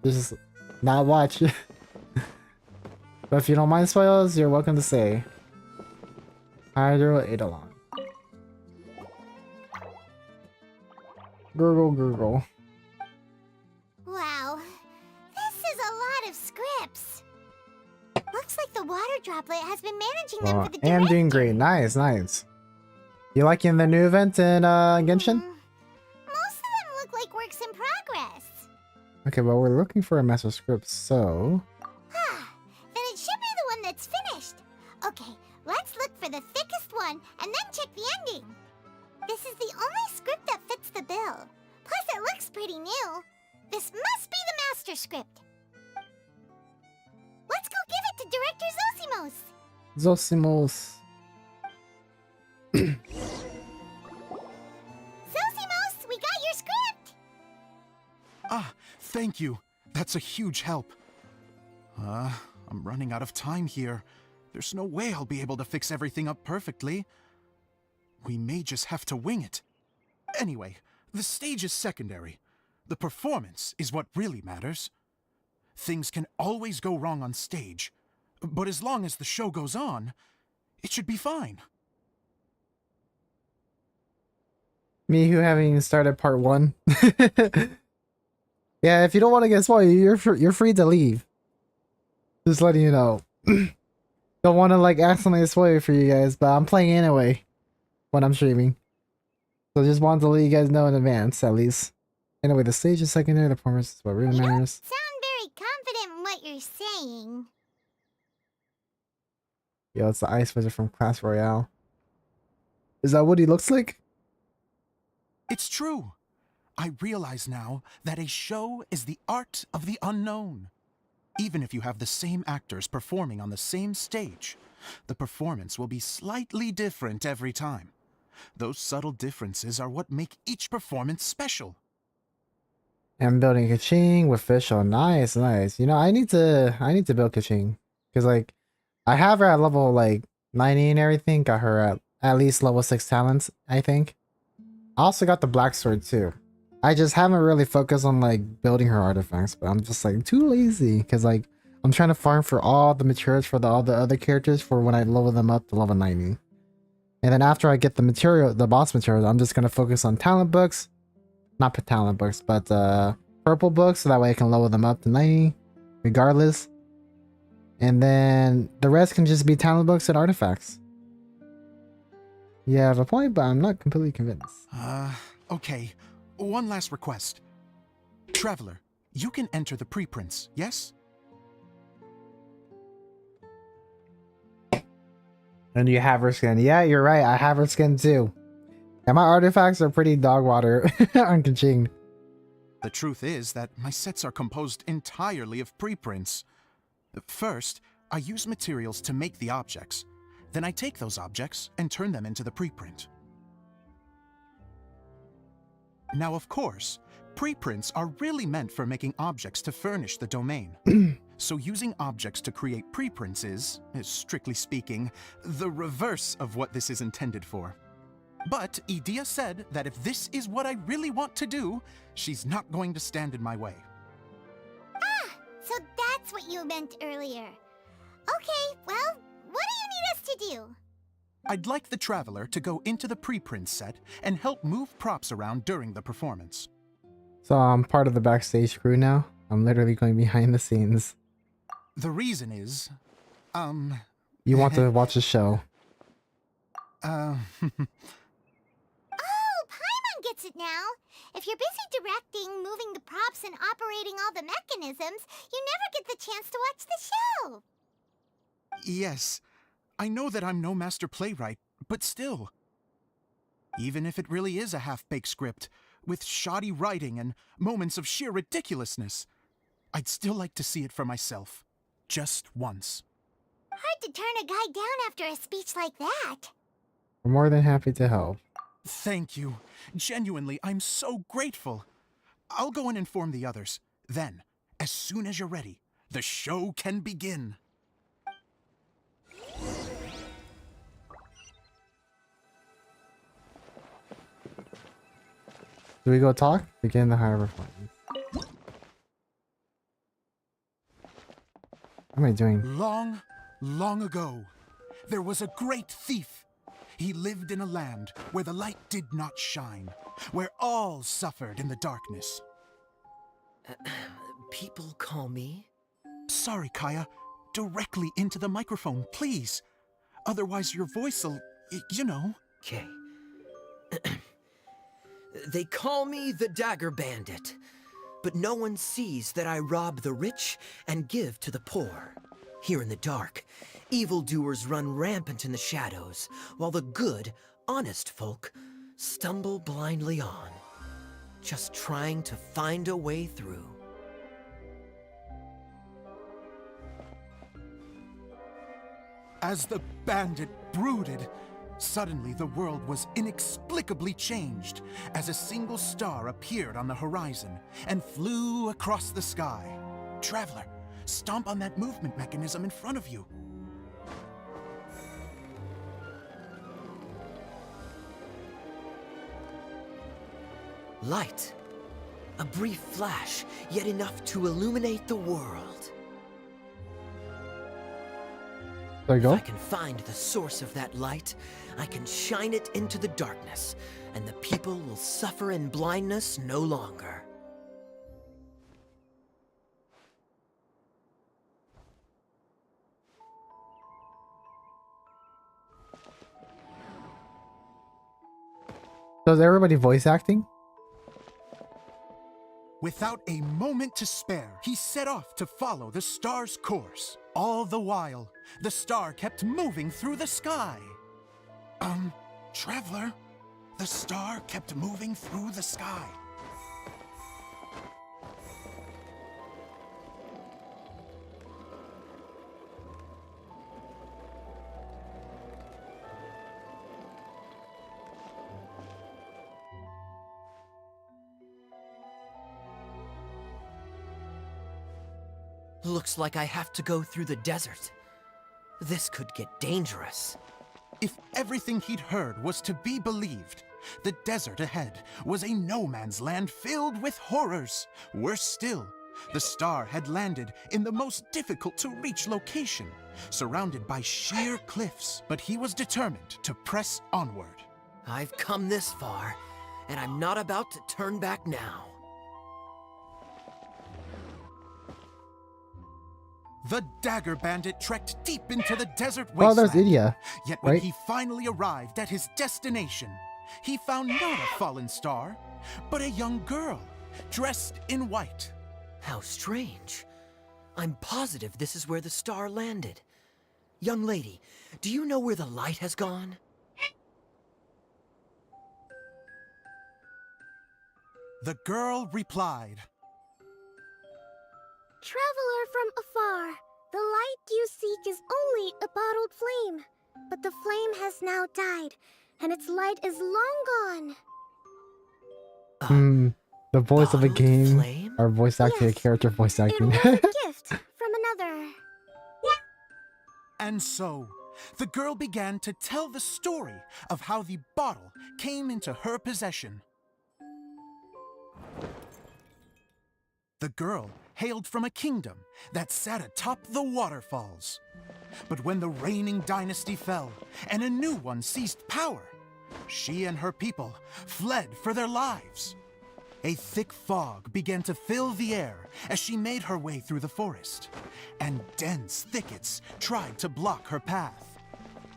just not watch. But if you don't mind spoilers, you're welcome to say. Hydro Eidolon. Gurgle, gurgle. Wow, this is a lot of scripts. Looks like the water droplet has been managing them for the I am doing director. great. Nice, nice. You liking the new event in Genshin? Most of them look like works in progress. Okay, well we're looking for a master script, so... Then it should be the one that's finished. Okay, let's look for the thickest one and then check the ending. This is the only script that fits the bill. Plus it looks pretty new. This must be the master script. Let's go give it to Director Zosimos. Zosimos. Ah, thank you. That's a huge help. I'm running out of time here. There's no way I'll be able to fix everything up perfectly. We may just have to wing it. Anyway, the stage is secondary. The performance is what really matters. Things can always go wrong on stage, but as long as the show goes on, it should be fine. Me who haven't even started part 1. Yeah, if you don't want to get spoiled, you're free to leave. Just letting you know. Don't want to like accidentally spoil it for you guys, but I'm playing anyway when I'm streaming. So just wanted to let you guys know in advance, at least. Anyway, the stage is secondary, the performance is what really matters. Sound very confident in what you're saying. Yo, it's the Ice Wizard from Clash Royale. Is that what he looks like? It's true. I realize now that a show is the art of the unknown. Even if you have the same actors performing on the same stage, the performance will be slightly different every time. Those subtle differences are what make each performance special. I'm building Kaching with Fischl. Nice, nice. You know, I need to build Kaching. Because like I have her at level like 90 and everything. Got her at least level 6 talents, I think. I also got the Black Sword too. I just haven't really focused on like building her artifacts, but I'm just like too lazy because like I'm trying to farm for all the materials for all the other characters for when I level them up to level 90. And then after I get the boss materials, I'm just gonna focus on talent books. Not talent books, but purple books, so that way I can level them up to 90 regardless. And then the rest can just be talent books and artifacts. You have a point, but I'm not completely convinced. Okay. One last request. Traveler, you can enter the preprints, yes? And you have her skin. Yeah, you're right. I have her skin too. And my artifacts are pretty dog water on Kaching. The truth is that my sets are composed entirely of preprints. First, I use materials to make the objects. Then I take those objects and turn them into the preprint. Now, of course, preprints are really meant for making objects to furnish the domain. So using objects to create preprints is, strictly speaking, the reverse of what this is intended for. But Edea said that if this is what I really want to do, she's not going to stand in my way. Ah, so that's what you meant earlier. Okay, well, what do you need us to do? I'd like the Traveler to go into the preprint set and help move props around during the performance. So I'm part of the backstage crew now. I'm literally going behind the scenes. The reason is, You want to watch the show. Oh, Paimon gets it now. If you're busy directing, moving the props, and operating all the mechanisms, you never get the chance to watch the show. Yes, I know that I'm no master playwright, but still. Even if it really is a half-baked script, with shoddy writing and moments of sheer ridiculousness, I'd still like to see it for myself. Just once. Hard to turn a guy down after a speech like that. We're more than happy to help. Thank you. Genuinely, I'm so grateful. I'll go and inform the others. Then, as soon as you're ready, the show can begin. Do we go talk? Begin the higher performance. What am I doing? Long, long ago, there was a great thief. He lived in a land where the light did not shine, where all suffered in the darkness. People call me? Sorry, Kaya. Directly into the microphone, please. Otherwise your voice'll, you know. Okay. They call me the Dagger Bandit, but no one sees that I rob the rich and give to the poor. Here in the dark, evildoers run rampant in the shadows, while the good, honest folk stumble blindly on, just trying to find a way through. As the bandit brooded, Suddenly, the world was inexplicably changed as a single star appeared on the horizon and flew across the sky. Traveler, stomp on that movement mechanism in front of you. Light. A brief flash, yet enough to illuminate the world. There you go. If I can find the source of that light, I can shine it into the darkness, and the people will suffer in blindness no longer. So is everybody voice acting? Without a moment to spare, he set off to follow the star's course. All the while, the star kept moving through the sky. Traveler, the star kept moving through the sky. Looks like I have to go through the desert. This could get dangerous. If everything he'd heard was to be believed, the desert ahead was a no-man's land filled with horrors. Worse still, the star had landed in the most difficult-to-reach location, surrounded by sheer cliffs, but he was determined to press onward. I've come this far, and I'm not about to turn back now. The Dagger Bandit trekked deep into the desert Oh, there's wasteland. Idia, Yet when right? he finally arrived at his destination, he found not a fallen star, but a young girl, dressed in white. How strange. I'm positive this is where the star landed. Young lady, do you know where the light has gone? The girl replied, Traveler from afar, the light you seek is only a bottled flame. But the flame has now died, and its light is long gone. The voice of a bottled game flame? or voice acting, Yes, a character voice It acting. was a gift from another. and so the girl began to tell the story of how the bottle came into her possession. The girl hailed from a kingdom that sat atop the waterfalls. But when the reigning dynasty fell and a new one seized power, she and her people fled for their lives. A thick fog began to fill the air as she made her way through the forest, and dense thickets tried to block her path.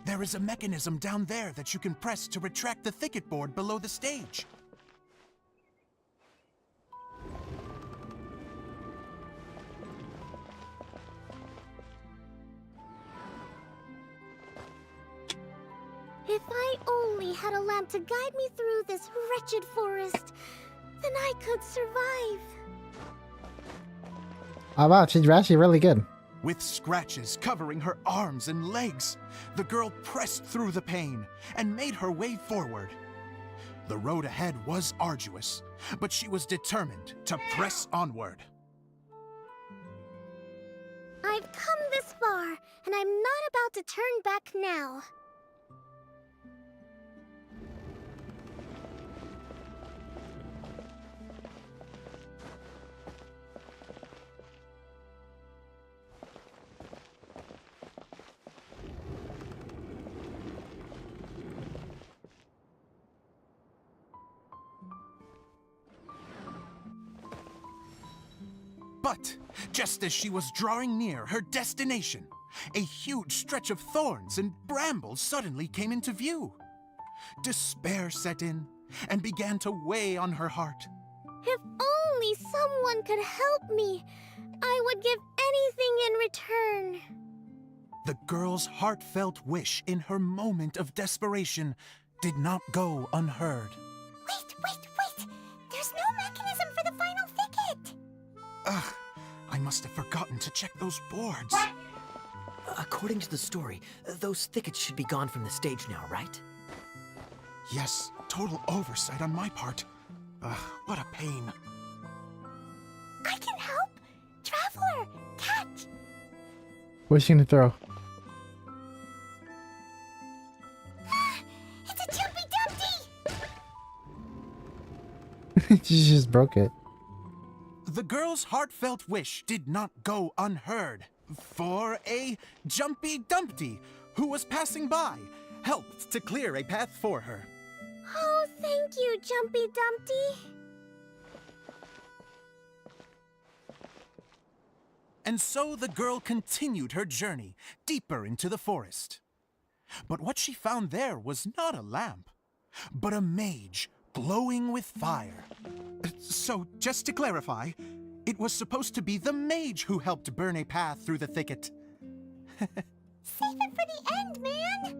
There is a mechanism down there that you can press to retract the thicket board below the stage. If I only had a lamp to guide me through this wretched forest, then I could survive. Oh wow, she's actually really good. With scratches covering her arms and legs, the girl pressed through the pain and made her way forward. The road ahead was arduous, but she was determined to press onward. I've come this far, and I'm not about to turn back now. But just as she was drawing near her destination, a huge stretch of thorns and brambles suddenly came into view. Despair set in and began to weigh on her heart. If only someone could help me, I would give anything in return. The girl's heartfelt wish in her moment of desperation did not go unheard. Wait! There's no mechanism for the final thicket! Ugh, I must have forgotten to check those boards. According to the story, those thickets should be gone from the stage now, right? Yes, total oversight on my part. What a pain. I can help! Traveler, catch! What's she gonna throw? It's a Jumpy Dumpty! She just broke it. The girl's heartfelt wish did not go unheard, for a Jumpy Dumpty who was passing by helped to clear a path for her. Oh, thank you, Jumpy Dumpty. And so the girl continued her journey deeper into the forest. But what she found there was not a lamp, but a mage glowing with fire. So, just to clarify, it was supposed to be the mage who helped burn a path through the thicket. Save it for the end, man!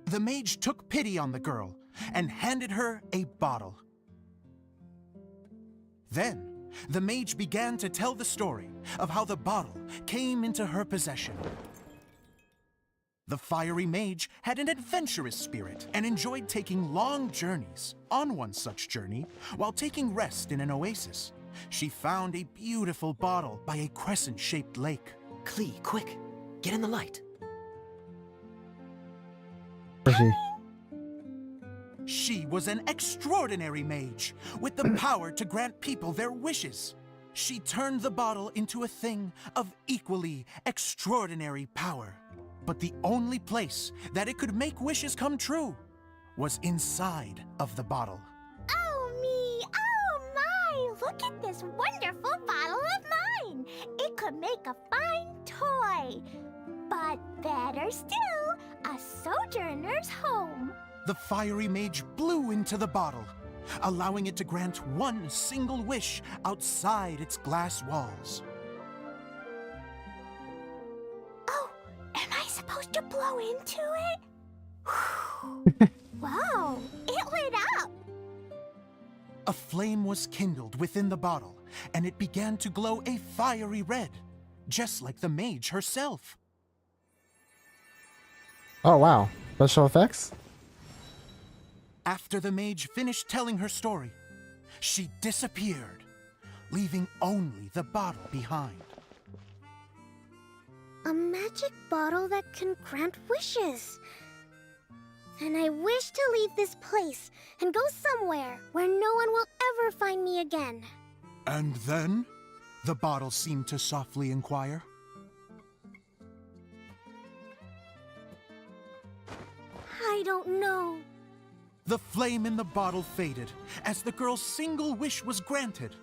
The mage took pity on the girl and handed her a bottle. Then, the mage began to tell the story of how the bottle came into her possession. The fiery mage had an adventurous spirit and enjoyed taking long journeys. On one such journey, while taking rest in an oasis, she found a beautiful bottle by a crescent-shaped lake. Klee, quick, get in the light. Where's she? She was an extraordinary mage with the power to grant people their wishes. She turned the bottle into a thing of equally extraordinary power. But the only place that it could make wishes come true was inside of the bottle. Oh me, oh my! Look at this wonderful bottle of mine! It could make a fine toy. But better still, a sojourner's home. The fiery mage blew into the bottle, allowing it to grant one single wish outside its glass walls. Oh, am I supposed to blow into it? Wow, it lit up! A flame was kindled within the bottle, and it began to glow a fiery red, just like the mage herself. Oh wow. Special effects? After the mage finished telling her story, she disappeared, leaving only the bottle behind. A magic bottle that can grant wishes. Then I wish to leave this place and go somewhere where no one will ever find me again. And then? The bottle seemed to softly inquire. I don't know. The flame in the bottle faded as the girl's single wish was granted,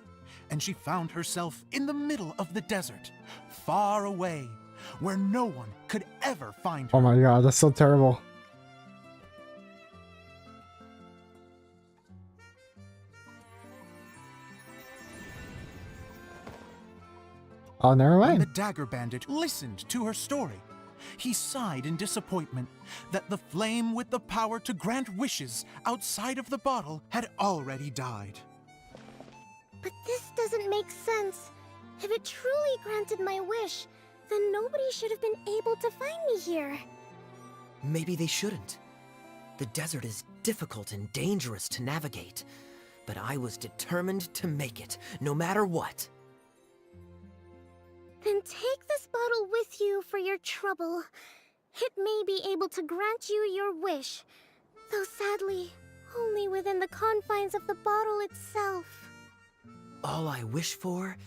and she found herself in the middle of the desert, far away, where no one could ever find her. Oh my god, that's so terrible. Oh, never When mind. the dagger bandit listened to her story, he sighed in disappointment that the flame with the power to grant wishes outside of the bottle had already died. But this doesn't make sense. If it truly granted my wish, then nobody should have been able to find me here. Maybe they shouldn't. The desert is difficult and dangerous to navigate, but I was determined to make it, no matter what. Then take this bottle with you for your trouble. It may be able to grant you your wish, though sadly, only within the confines of the bottle itself. All I wish for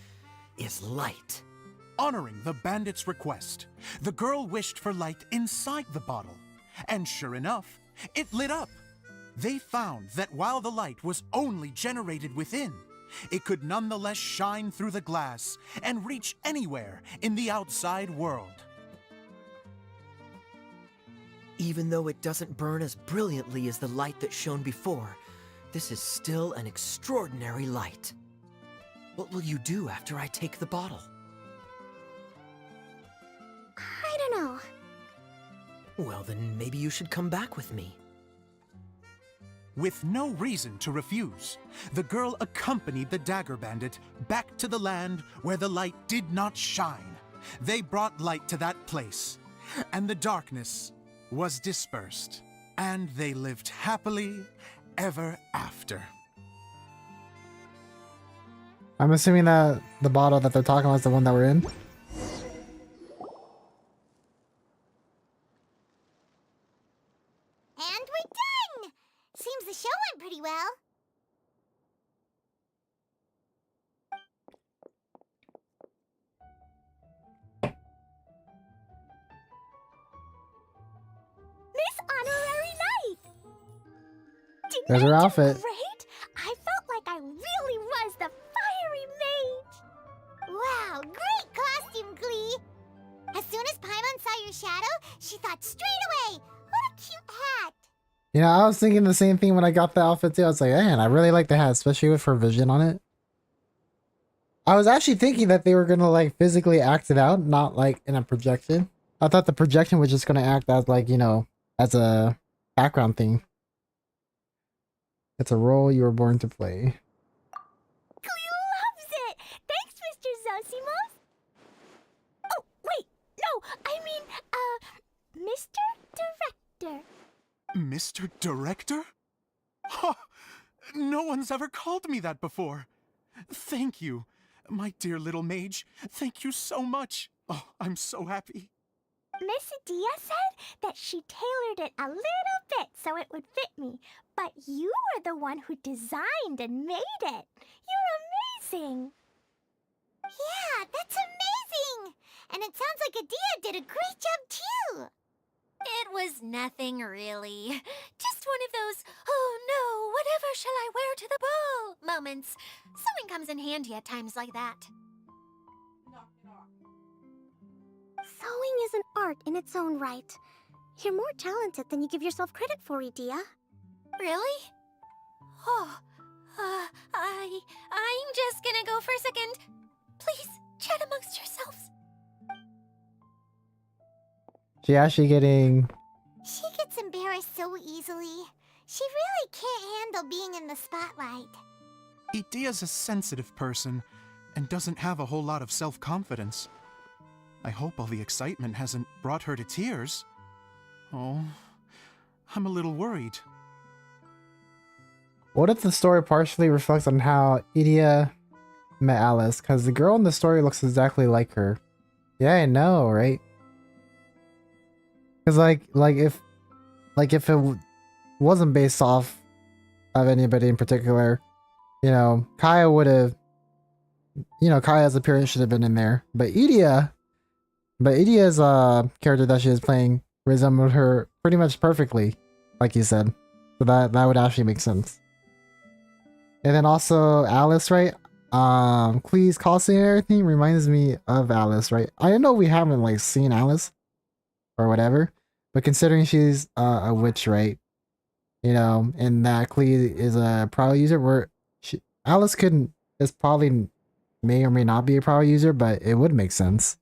is light. Honoring the bandit's request, the girl wished for light inside the bottle, and sure enough, it lit up. They found that while the light was only generated within, it could nonetheless shine through the glass and reach anywhere in the outside world. Even though it doesn't burn as brilliantly as the light that shone before, this is still an extraordinary light. What will you do after I take the bottle? I don't know. Well, then maybe you should come back with me. With no reason to refuse, the girl accompanied the dagger bandit back to the land where the light did not shine. They brought light to that place, and the darkness was dispersed. And they lived happily ever after. I'm assuming that the bottle that they're talking about is the one that we're in. And we're done! Seems the show went pretty well. Miss Honorary Knight! Didn't There's her I do outfit. great? I felt like I really was the fiery mage! Wow, great costume, Glee! As soon as Paimon saw your shadow, she thought straight away, what a cute hat! You know, I was thinking the same thing when I got the outfit too. I was like, man, I really like the hat, especially with her vision on it. I was actually thinking that they were gonna like physically act it out, not like in a projection. I thought the projection was just gonna act as like, you know, as a background thing. It's a role you were born to play. Glee loves it! Thanks, Mr. Zosimos! Oh, wait, no, I mean, Mr. Director. Mr. Director? Ha! No one's ever called me that before. Thank you. My dear little mage, thank you so much. Oh, I'm so happy. Miss Adia said that she tailored it a little bit so it would fit me, but you were the one who designed and made it. You're amazing. Yeah, that's amazing. And it sounds like Adia did a great job too. It was nothing really. Just one of those, oh no, whatever shall I wear to the ball moments. Sewing comes in handy at times like that. Sewing is an art in its own right. You're more talented than you give yourself credit for, Adia. Really? Oh, I'm just gonna go for a second. Please, chat amongst yourselves. She actually getting... She gets embarrassed so easily. She really can't handle being in the spotlight. Idia's a sensitive person and doesn't have a whole lot of self-confidence. I hope all the excitement hasn't brought her to tears. Oh, I'm a little worried. What if the story partially reflects on how Idia met Alice? Because the girl in the story looks exactly like her. Yeah, I know, right? Because if it wasn't based off of anybody in particular, you know, Kaya would have, you know, Kaya's appearance should have been in there. But Idia's character that she is playing resembled her pretty much perfectly, like you said. So that would actually make sense. And then also Alice, right? Clee's costume and everything reminds me of Alice, right? I know we haven't like seen Alice or whatever, but considering she's a witch, right? You know, and that Clee is a power user, where Alice is probably may or may not be a power user, but it would make sense,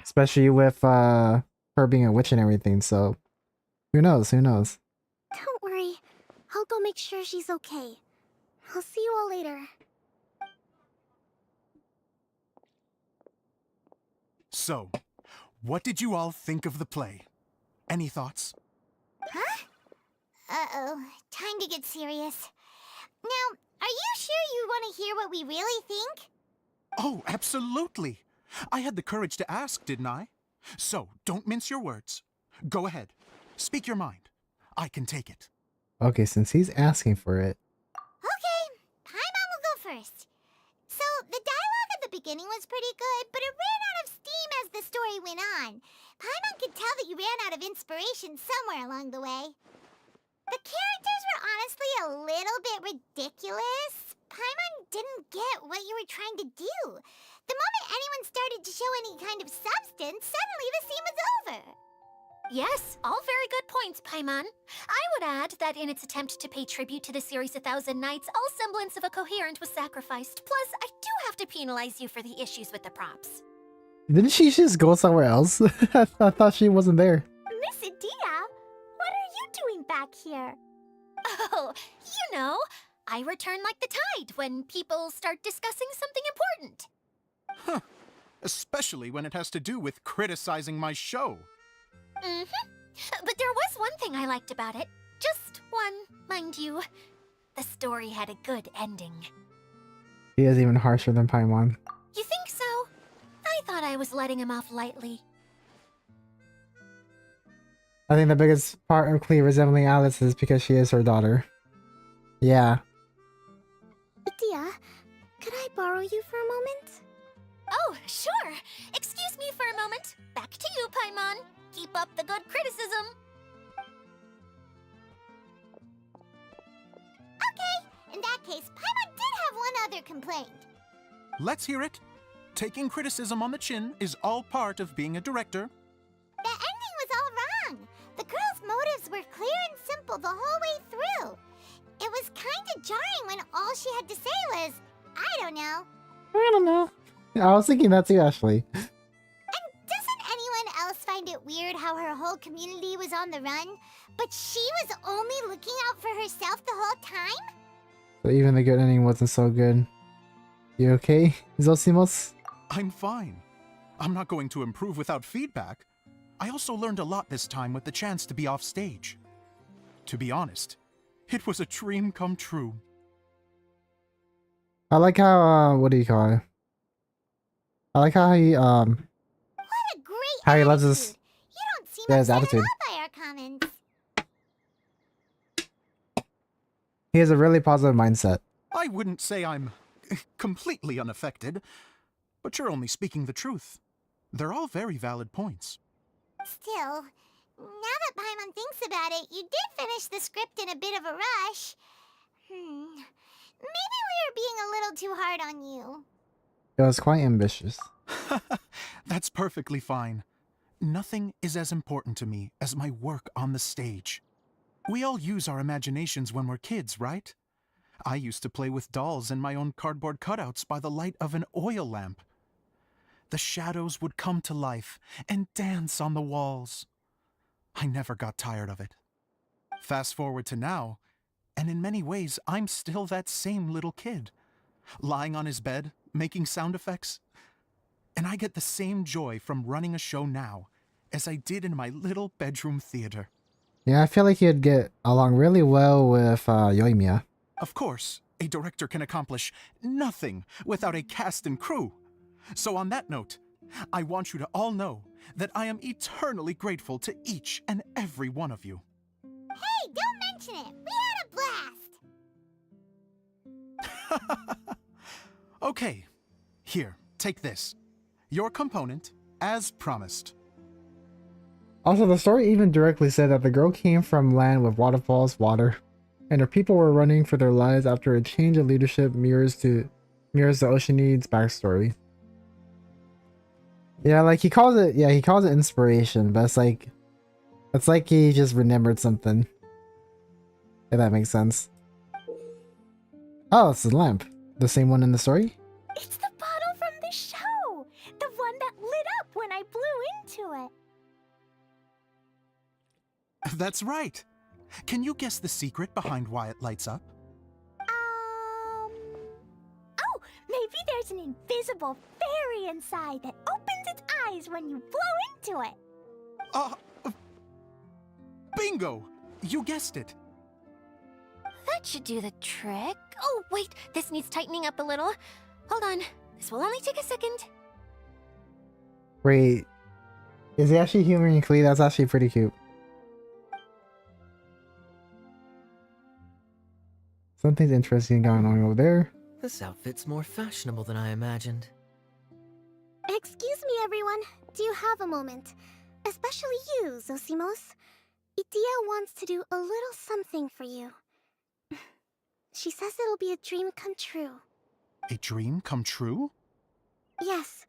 especially with her being a witch and everything. So who knows? Who knows? Don't worry. I'll go make sure she's okay. I'll see you all later. So, what did you all think of the play? Any thoughts? Huh? Uh-oh. Time to get serious. Now, are you sure you want to hear what we really think? Oh, absolutely. I had the courage to ask, didn't I? So, don't mince your words. Go ahead. Speak your mind. I can take it. Okay, since he's asking for it. Okay, Paimon will go first. So, the dialogue at the beginning was pretty good, but it ran out of steam as the story went on. Paimon could tell that you ran out of inspiration somewhere along the way. The characters were honestly a little bit ridiculous. Paimon didn't get what you were trying to do. The moment anyone started to show any kind of substance, suddenly the scene was over. Yes, all very good points, Paimon. I would add that in its attempt to pay tribute to the series 1,000 Nights, all semblance of a coherent was sacrificed. Plus, I do have to penalize you for the issues with the props. Didn't she just go somewhere else? I thought she wasn't there. Miss Adia, what are you doing back here? Oh, you know, I return like the tide when people start discussing something important. Huh. Especially when it has to do with criticizing my show. Mm-hmm. But there was one thing I liked about it. Just one, mind you. The story had a good ending. He is even harsher than Paimon. You think so? I thought I was letting him off lightly. I think the biggest part of Klee resembling Alice is because she is her daughter. Yeah. Itia, could I borrow you for a moment? Oh, sure. Excuse me for a moment. Back to you, Paimon. Keep up the good criticism. Okay, in that case, Paimon did have one other complaint. Let's hear it. Taking criticism on the chin is all part of being a director. The ending was all wrong. The girl's motives were clear and simple the whole way through. It was kinda jarring when all she had to say was, I don't know. I don't know. I was thinking that too, Ashley. And doesn't anyone else find it weird how her whole community was on the run, but she was only looking out for herself the whole time? So even the good ending wasn't so good. You okay, Zosimos? I'm fine. I'm not going to improve without feedback. I also learned a lot this time with the chance to be off stage. To be honest, it was a dream come true. I like how, what do you call it? I like how he, What a great how he attitude. loves his, You don't seem yeah, his upset attitude. at all by our comments. He has a really positive mindset. I wouldn't say I'm completely unaffected, but you're only speaking the truth. They're all very valid points. Still, now that Paimon thinks about it, you did finish the script in a bit of a rush. Maybe we were being a little too hard on you. It was quite ambitious. That's perfectly fine. Nothing is as important to me as my work on the stage. We all use our imaginations when we're kids, right? I used to play with dolls and my own cardboard cutouts by the light of an oil lamp. The shadows would come to life and dance on the walls. I never got tired of it. Fast forward to now, and in many ways, I'm still that same little kid, lying on his bed, making sound effects. And I get the same joy from running a show now as I did in my little bedroom theater. Yeah, I feel like he'd get along really well with Yoimiya. Of course, a director can accomplish nothing without a cast and crew. So on that note, I want you to all know that I am eternally grateful to each and every one of you. Hey, don't mention it. We had a blast. Okay, here, take this. Your component, as promised. Also, the story even directly said that the girl came from land with waterfalls, water, and her people were running for their lives after a change of leadership mirrors the Oceanide's backstory. Yeah, like he calls it inspiration, but it's like he just remembered something. If that makes sense. Oh, it's the lamp. The same one in the story? It's the bottle from the show. The one that lit up when I blew into it. That's right. Can you guess the secret behind why it lights up? Oh, maybe there's an invisible fairy inside that opens its eyes when you blow into it. Bingo! You guessed it. That should do the trick. Oh, wait, this needs tightening up a little. Hold on, this will only take a second. Wait, is he actually humoring Klee? That's actually pretty cute. Something's interesting going on over there. This outfit's more fashionable than I imagined. Excuse me, everyone. Do you have a moment? Especially you, Zosimos. Itia wants to do a little something for you. She says it'll be a dream come true. A dream come true? Yes.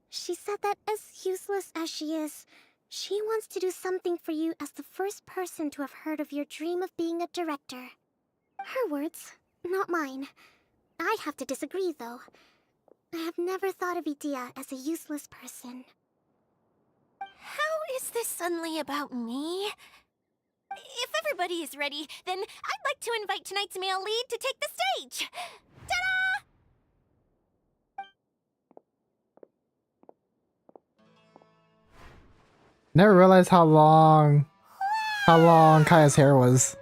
She said that as useless as she is, she wants to do something for you as the first person to have heard of your dream of being a director. Her words, not mine. I have to disagree, though. I have never thought of Itia as a useless person. How is this suddenly about me? If everybody is ready, then I'd like to invite tonight's male lead to take the stage. Ta-da! Never realized how long how long Kaya's hair was.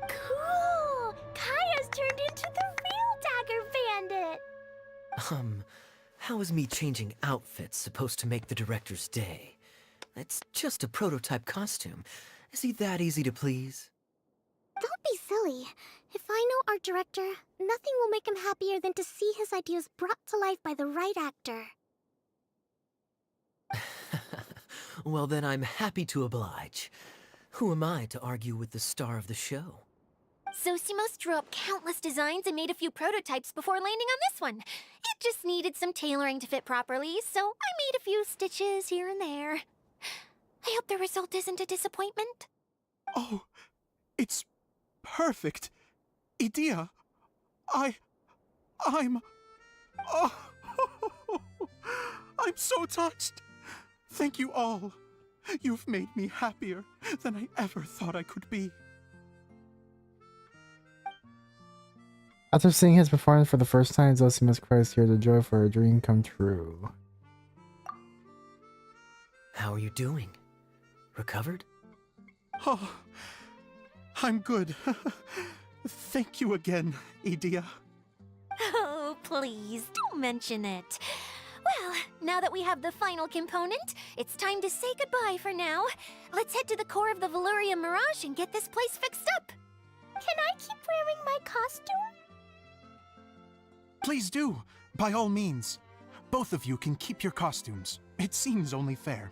Cool! Kaya's turned into the real Dagger Bandit! How is me changing outfits supposed to make the director's day? It's just a prototype costume. Is he that easy to please? Don't be silly. If I know our director, nothing will make him happier than to see his ideas brought to life by the right actor. Well, then I'm happy to oblige. Who am I to argue with the star of the show? Zosimos drew up countless designs and made a few prototypes before landing on this one. It just needed some tailoring to fit properly, so I made a few stitches here and there. I hope the result isn't a disappointment. Oh, it's perfect. Idia, I'm... Oh, I'm so touched. Thank you all. You've made me happier than I ever thought I could be. After seeing his performance for the first time, Zosimus cries tears of joy for a dream come true. How are you doing? Recovered? Oh, I'm good. Thank you again, Idia. Oh, please, don't mention it. Well, now that we have the final component, it's time to say goodbye for now. Let's head to the core of the Valyria Mirage and get this place fixed up. Can I keep wearing my costume? Please do, by all means. Both of you can keep your costumes. It seems only fair.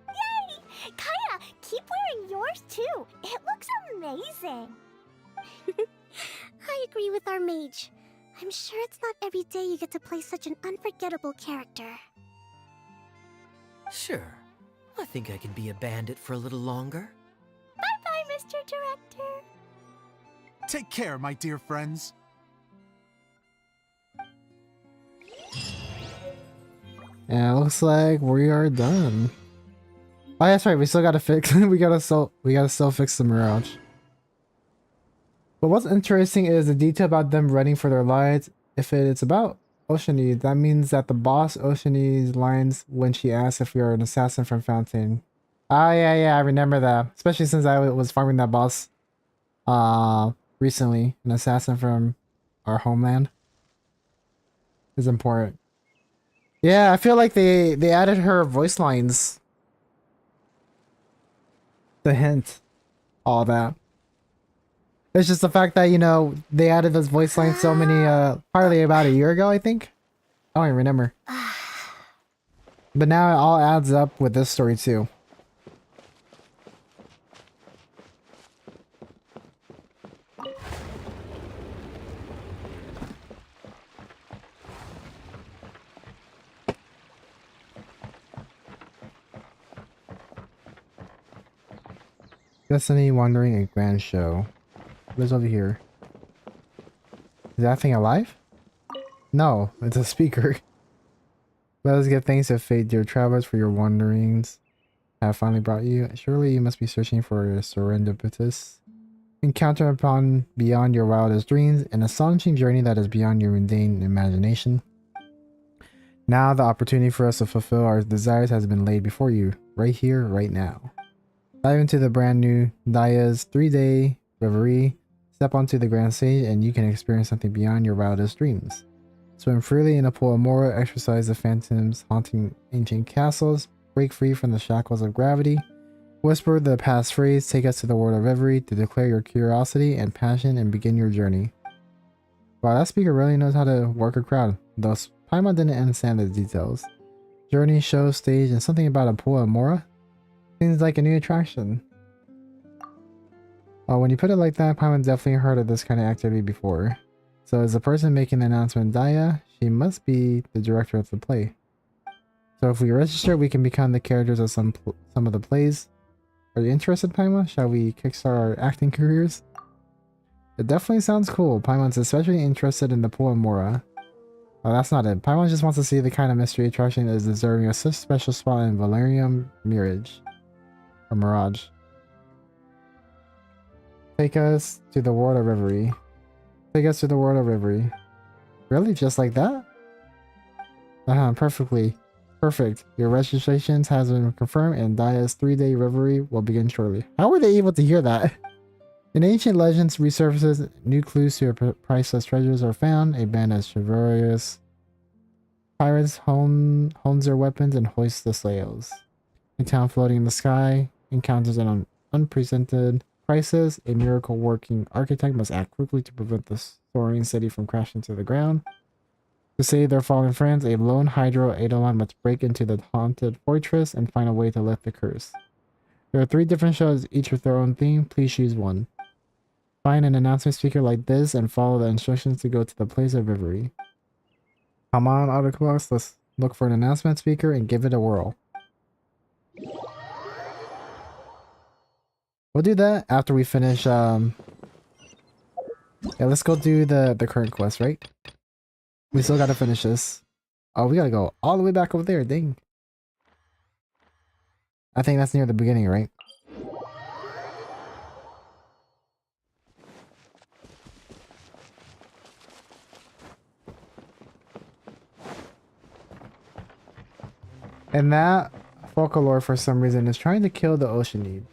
Yay! Kaya, keep wearing yours too. It looks amazing. I agree with our mage. I'm sure it's not every day you get to play such an unforgettable character. Sure. I think I can be a bandit for a little longer. Bye-bye, Mr. Director. Take care, my dear friends. And it looks like we are done. Oh, that's right. We still gotta fix. we gotta still fix the Mirage. But what's interesting is the detail about them running for their lives. If it's about Oceanese, that means that the boss Oceanese lines when she asks if we are an assassin from Fountain. Oh yeah, I remember that. Especially since I was farming that boss recently. An assassin from our homeland is important. Yeah, I feel like they added her voice lines. The hint. All that. It's just the fact that, you know, they added those voice lines so many, probably about a year ago, I think. I don't even remember. But now it all adds up with this story too. Destiny Wandering a Grand Show. What is over here? Is that thing alive? No, it's a speaker. Let us give thanks to fate, dear travelers, for your wanderings have finally brought you. Surely you must be searching for a serendipitous encounter upon beyond your wildest dreams, an astonishing journey that is beyond your mundane imagination. Now the opportunity for us to fulfill our desires has been laid before you, right here, right now. Dive into the brand new Daya's 3-day reverie. Step onto the grand stage and you can experience something beyond your wildest dreams. Swim freely in a pool of Mora, exercise the phantoms haunting ancient castles, break free from the shackles of gravity, whisper the past phrase, take us to the world of reverie to declare your curiosity and passion and begin your journey. Wow, that speaker really knows how to work a crowd, though Paimon didn't understand the details. Journey, show, stage, and something about a pool of Mora? Seems like a new attraction. When you put it like that, Paimon definitely heard of this kind of activity before. So as the person making the announcement Daya, she must be the director of the play. So if we register, we can become the characters of some of the plays. Are you interested, Paimon? Shall we kickstart our acting careers? It definitely sounds cool. Paimon's especially interested in the pool of Mora. Oh, that's not it. Paimon just wants to see the kind of mystery attraction that is deserving of such a special spot in Valyria Mirage. Or Mirage. Take us to the world of reverie. Take us to the world of reverie. Really? Just like that? Perfectly. Perfect. Your registrations has been confirmed and Daya's 3-day reverie will begin shortly. How were they able to hear that? In ancient legends resurfaces, new clues to your priceless treasures are found. A band of chivalrous pirates hones their weapons and hoists the sails. A town floating in the sky encounters an unprecedented crisis. A miracle working architect must act quickly to prevent the soaring city from crashing to the ground. To save their fallen friends, a lone Hydro Eidolon must break into the haunted fortress and find a way to lift the curse. There are 3 different shows, each with their own theme. Please choose one. Find an announcement speaker like this and follow the instructions to go to the place of reverie. Come on, Arukubox, let's look for an announcement speaker and give it a whirl. We'll do that after we finish, yeah, let's go do the current quest, right? We still gotta finish this. Oh, we gotta go all the way back over there, dang. I think that's near the beginning, right? And that folklore, for some reason, is trying to kill the ocean need.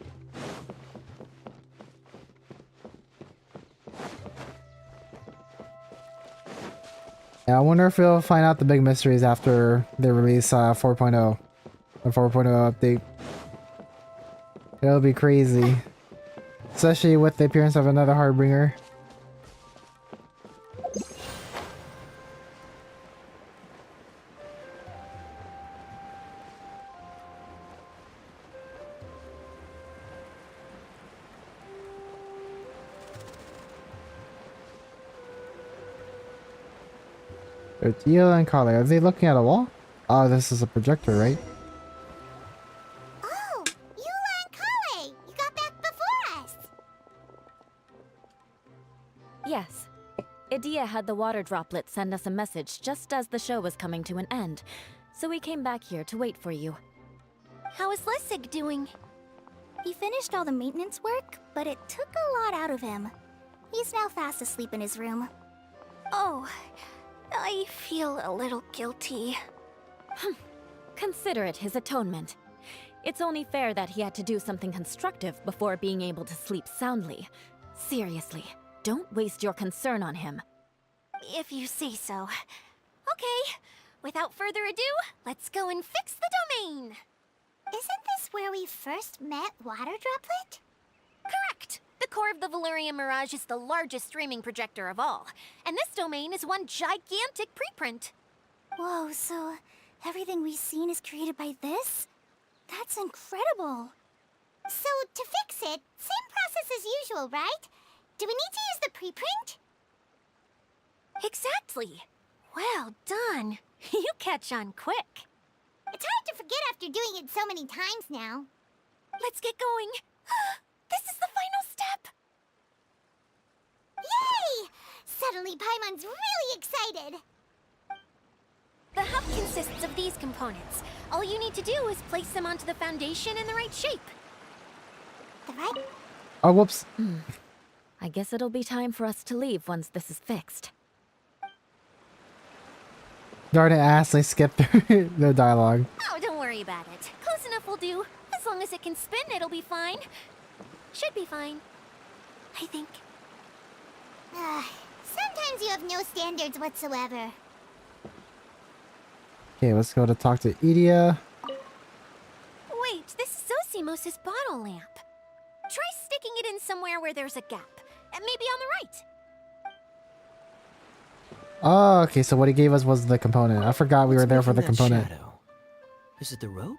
Yeah, I wonder if we'll find out the big mysteries after they release 4.0. The 4.0 update. It'll be crazy. Especially with the appearance of another Harbinger. Tortilla and Kale, are they looking at a wall? Oh, this is a projector, right? Oh, Eula and Kale! You got back before us! Yes. Idia had the water droplet send us a message just as the show was coming to an end, so we came back here to wait for you. How is Lessig doing? He finished all the maintenance work, but it took a lot out of him. He's now fast asleep in his room. Oh, I feel a little guilty. Consider it his atonement. It's only fair that he had to do something constructive before being able to sleep soundly. Seriously, don't waste your concern on him. If you say so. Okay, without further ado, let's go and fix the domain! Isn't this where we first met Water Droplet? Correct! The core of the Valerian Mirage is the largest streaming projector of all, and this domain is one gigantic preprint. Whoa, so everything we've seen is created by this? That's incredible! So, to fix it, same process as usual, right? Do we need to use the preprint? Exactly! Well done! You catch on quick. It's hard to forget after doing it so many times now. Let's get going. This is the final step! Yay! Suddenly Paimon's really excited! The hub consists of these components. All you need to do is place them onto the foundation in the right shape. The right? Oh, whoops. I guess it'll be time for us to leave once this is fixed. Darn it, ass, they skipped their dialogue. Oh, don't worry about it. Close enough will do. As long as it can spin, it'll be fine. Should be fine. I think. Sometimes you have no standards whatsoever. Okay, let's go to talk to Idia. Wait, this is Zosimos' bottle lamp. Try sticking it in somewhere where there's a gap. Maybe on the right. Oh, okay, so what he gave us was the component. I forgot we were there for the component. Shadow? Is it the rope?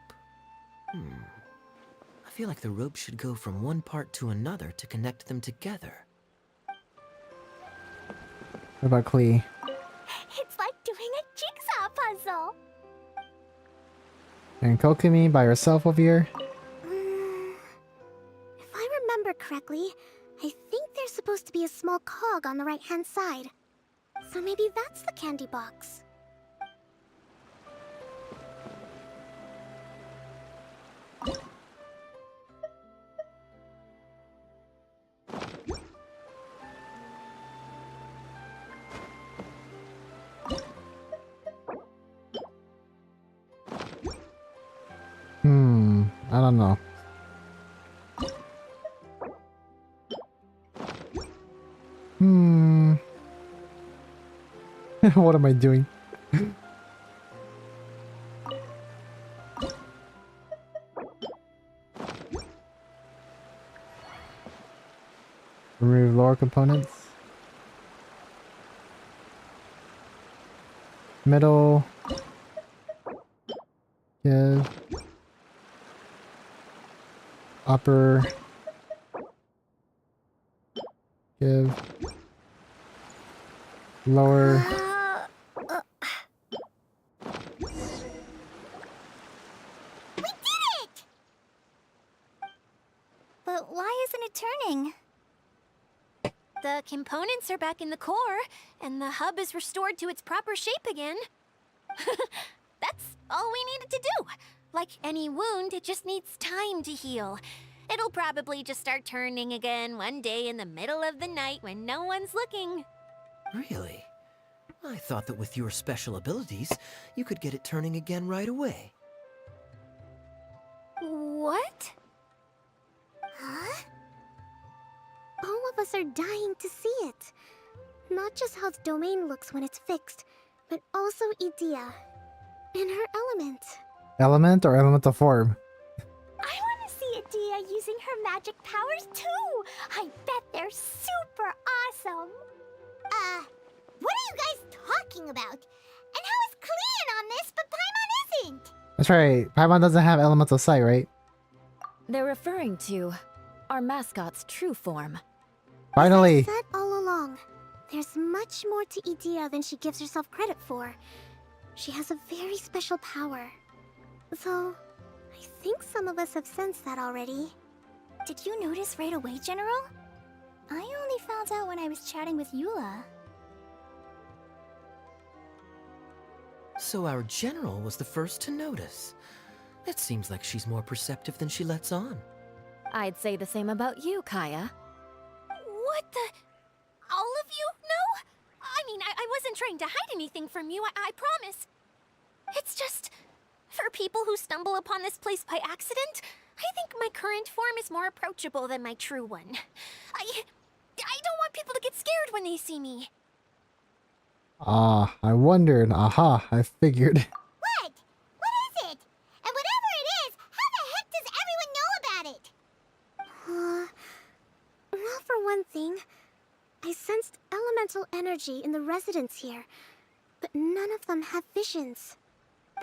I feel like the rope should go from one part to another to connect them together. What about Klee? It's like doing a jigsaw puzzle. And Kokumi by herself over here. If I remember correctly, I think there's supposed to be a small cog on the right-hand side. So maybe that's the candy box. don't know. What am I doing? Remove lower components. Middle. Give. Upper. Give. Lower. We did it! But why isn't it turning? The components are back in the core, and the hub is restored to its proper shape again. That's all we needed to do. Like any wound, it just needs time to heal. It'll probably just start turning again one day in the middle of the night when no one's looking. Really? I thought that with your special abilities, you could get it turning again right away. What? Huh? All of us are dying to see it. Not just how the domain looks when it's fixed, but also Idea. In her element. Element or elemental form? I want to see Idea using her magic powers too! I bet they're super awesome! What are you guys talking about? And how is Kleon on this, but Paimon isn't? That's right. Paimon doesn't have elemental sight, right? They're referring to our mascot's true form. Finally! As I said all along, there's much more to Idea than she gives herself credit for. She has a very special power. Though, I think some of us have sensed that already. Did you notice right away, General? I only found out when I was chatting with Eula. So our general was the first to notice. It seems like she's more perceptive than she lets on. I'd say the same about you, Kaya. What the? All of you? No? I mean, I wasn't trying to hide anything from you, I promise. It's just, for people who stumble upon this place by accident, I think my current form is more approachable than my true one. I don't want people to get scared when they see me. Ah, I wondered. Aha, I figured. What? What is it? And whatever it is, how the heck does everyone know about it? Well, for one thing, I sensed elemental energy in the residents here, but none of them have visions.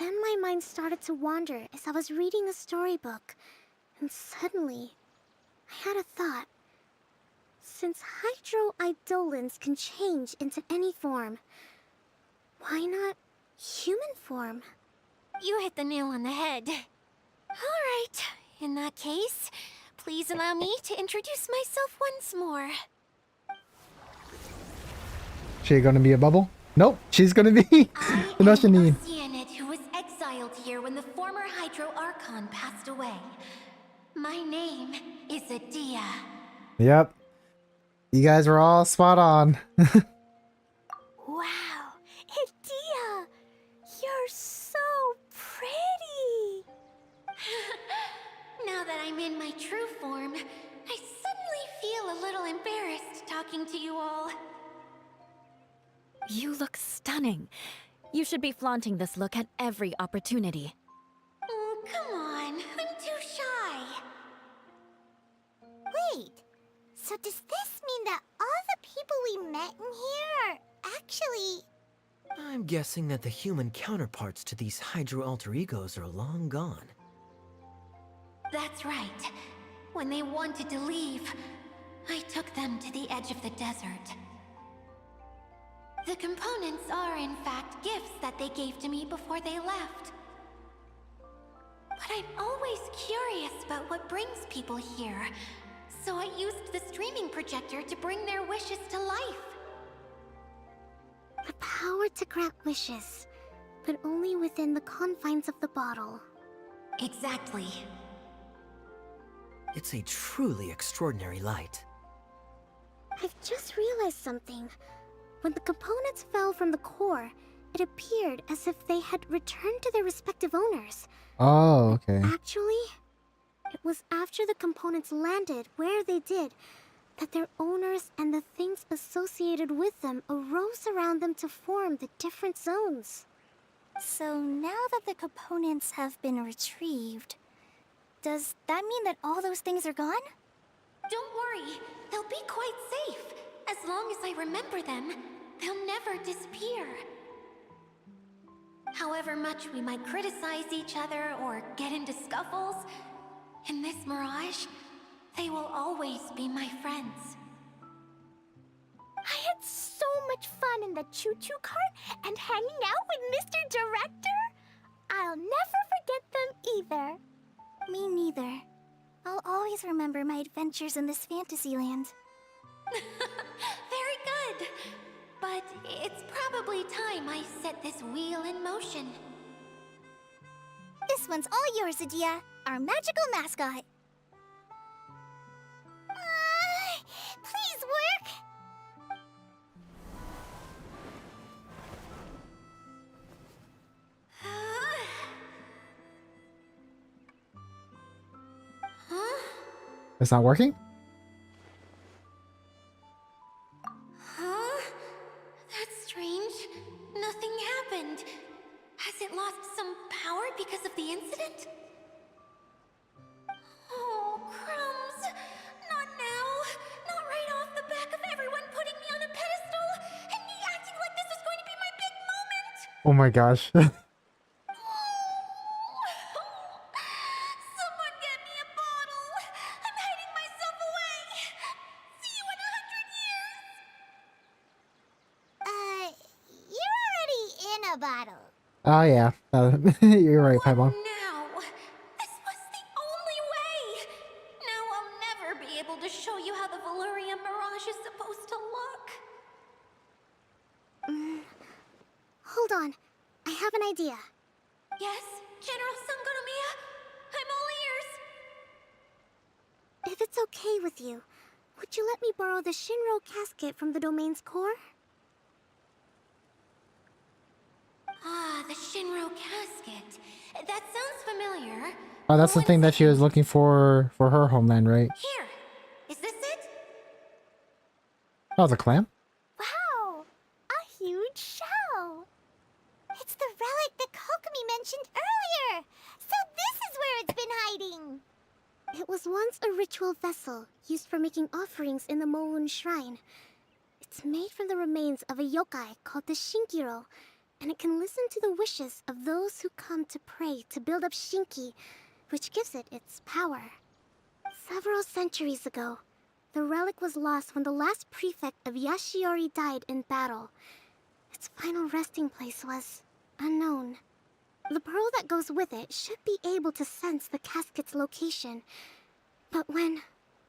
Then my mind started to wander as I was reading a storybook, and suddenly, I had a thought. Since hydro-eidolons can change into any form, why not human form? You hit the nail on the head. All right, in that case, please allow me to introduce myself once more. She gonna be a bubble? Nope, she's gonna be the notion need. Oceanid, who was exiled here when the former Hydro Archon passed away. My name is Adia. Yep. You guys were all spot on. Wow, Adia! You're so pretty! Now that I'm in my true form, I suddenly feel a little embarrassed talking to you all. You look stunning. You should be flaunting this look at every opportunity. Oh, come on. I'm too shy. Wait, so does this mean that all the people we met in here are actually... I'm guessing that the human counterparts to these Hydro alter egos are long gone. That's right. When they wanted to leave, I took them to the edge of the desert. The components are, in fact, gifts that they gave to me before they left. But I'm always curious about what brings people here, so I used the streaming projector to bring their wishes to life. The power to grant wishes, but only within the confines of the bottle. Exactly. It's a truly extraordinary light. I've just realized something. When the components fell from the core, it appeared as if they had returned to their respective owners. Oh, okay. Actually, It was after the components landed where they did that their owners and the things associated with them arose around them to form the different zones. So now that the components have been retrieved, does that mean that all those things are gone? Don't worry, they'll be quite safe. As long as I remember them, they'll never disappear. However much we might criticize each other or get into scuffles, in this mirage, they will always be my friends. I had so much fun in the choo-choo cart and hanging out with Mr. Director. I'll never forget them either. Me neither. I'll always remember my adventures in this fantasy land. Very good. But it's probably time I set this wheel in motion. This one's all yours, Adia, our magical mascot. Please work. It's not working? Huh? That's strange. Nothing happened. Has it lost some power because of the incident? Oh, crumbs. Not now. Not right off the back of everyone putting me on a pedestal and me acting like this was going to be my big moment. Oh my gosh. Someone get me a bottle. I'm hiding myself away. See you in 100 years. You're already in a bottle. Oh yeah. You're right, Paimon. Now, this was the only way. Now I'll never be able to show you how the Valyria Mirage is supposed to look. Hold on. I have an idea. Yes, General Sangonomiya? I'm all ears. If it's okay with you, would you let me borrow the Shinro casket from the domain's core? Ah, the Shinro casket. That sounds familiar. Oh, that's the One thing that she was second. looking for her homeland, right? Here. Is this it? That was a clam? Wow! A huge shell! It's the relic that Kokomi mentioned earlier! So this is where it's been hiding! It was once a ritual vessel used for making offerings in the Moon Shrine. It's made from the remains of a yokai called the Shinkiro, and it can listen to the wishes of those who come to pray to build up Shinki, which gives it its power. Several centuries ago, the relic was lost when the last prefect of Yashiori died in battle. Its final resting place was unknown. The pearl that goes with it should be able to sense the casket's location. But when,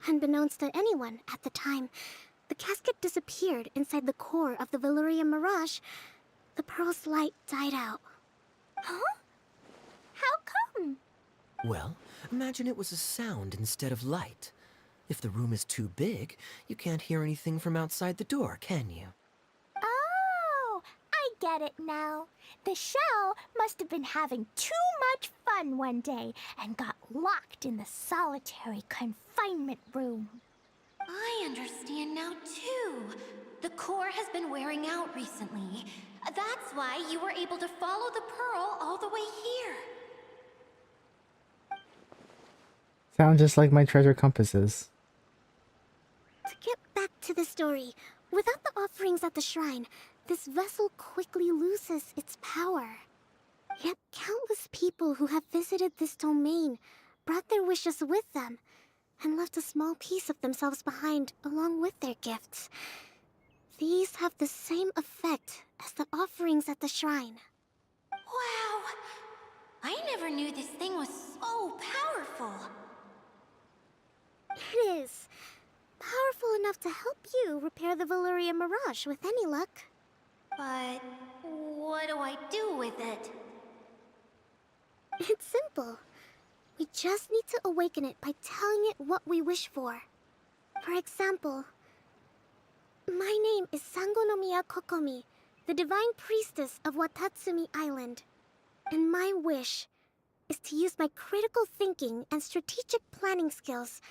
unbeknownst to anyone at the time, the casket disappeared inside the core of the Valyria Mirage, the pearl's light died out. Huh? How come? Well, imagine it was a sound instead of light. If the room is too big, you can't hear anything from outside the door, can you? Oh, I get it now. The shell must have been having too much fun one day and got locked in the solitary confinement room. I understand now, too. The core has been wearing out recently. That's why you were able to follow the pearl all the way here. Sound just like my treasure compasses. To get back to the story, without the offerings at the shrine, this vessel quickly loses its power. Yet countless people who have visited this domain brought their wishes with them and left a small piece of themselves behind along with their gifts. These have the same effect as the offerings at the shrine. Wow! I never knew this thing was so powerful. It is. Powerful enough to help you repair the Valyria Mirage with any luck. But what do I do with it? It's simple. We just need to awaken it by telling it what we wish for. For example, my name is Sangonomiya Kokomi, the divine priestess of Watatsumi Island. And my wish is to use my critical thinking and strategic planning skills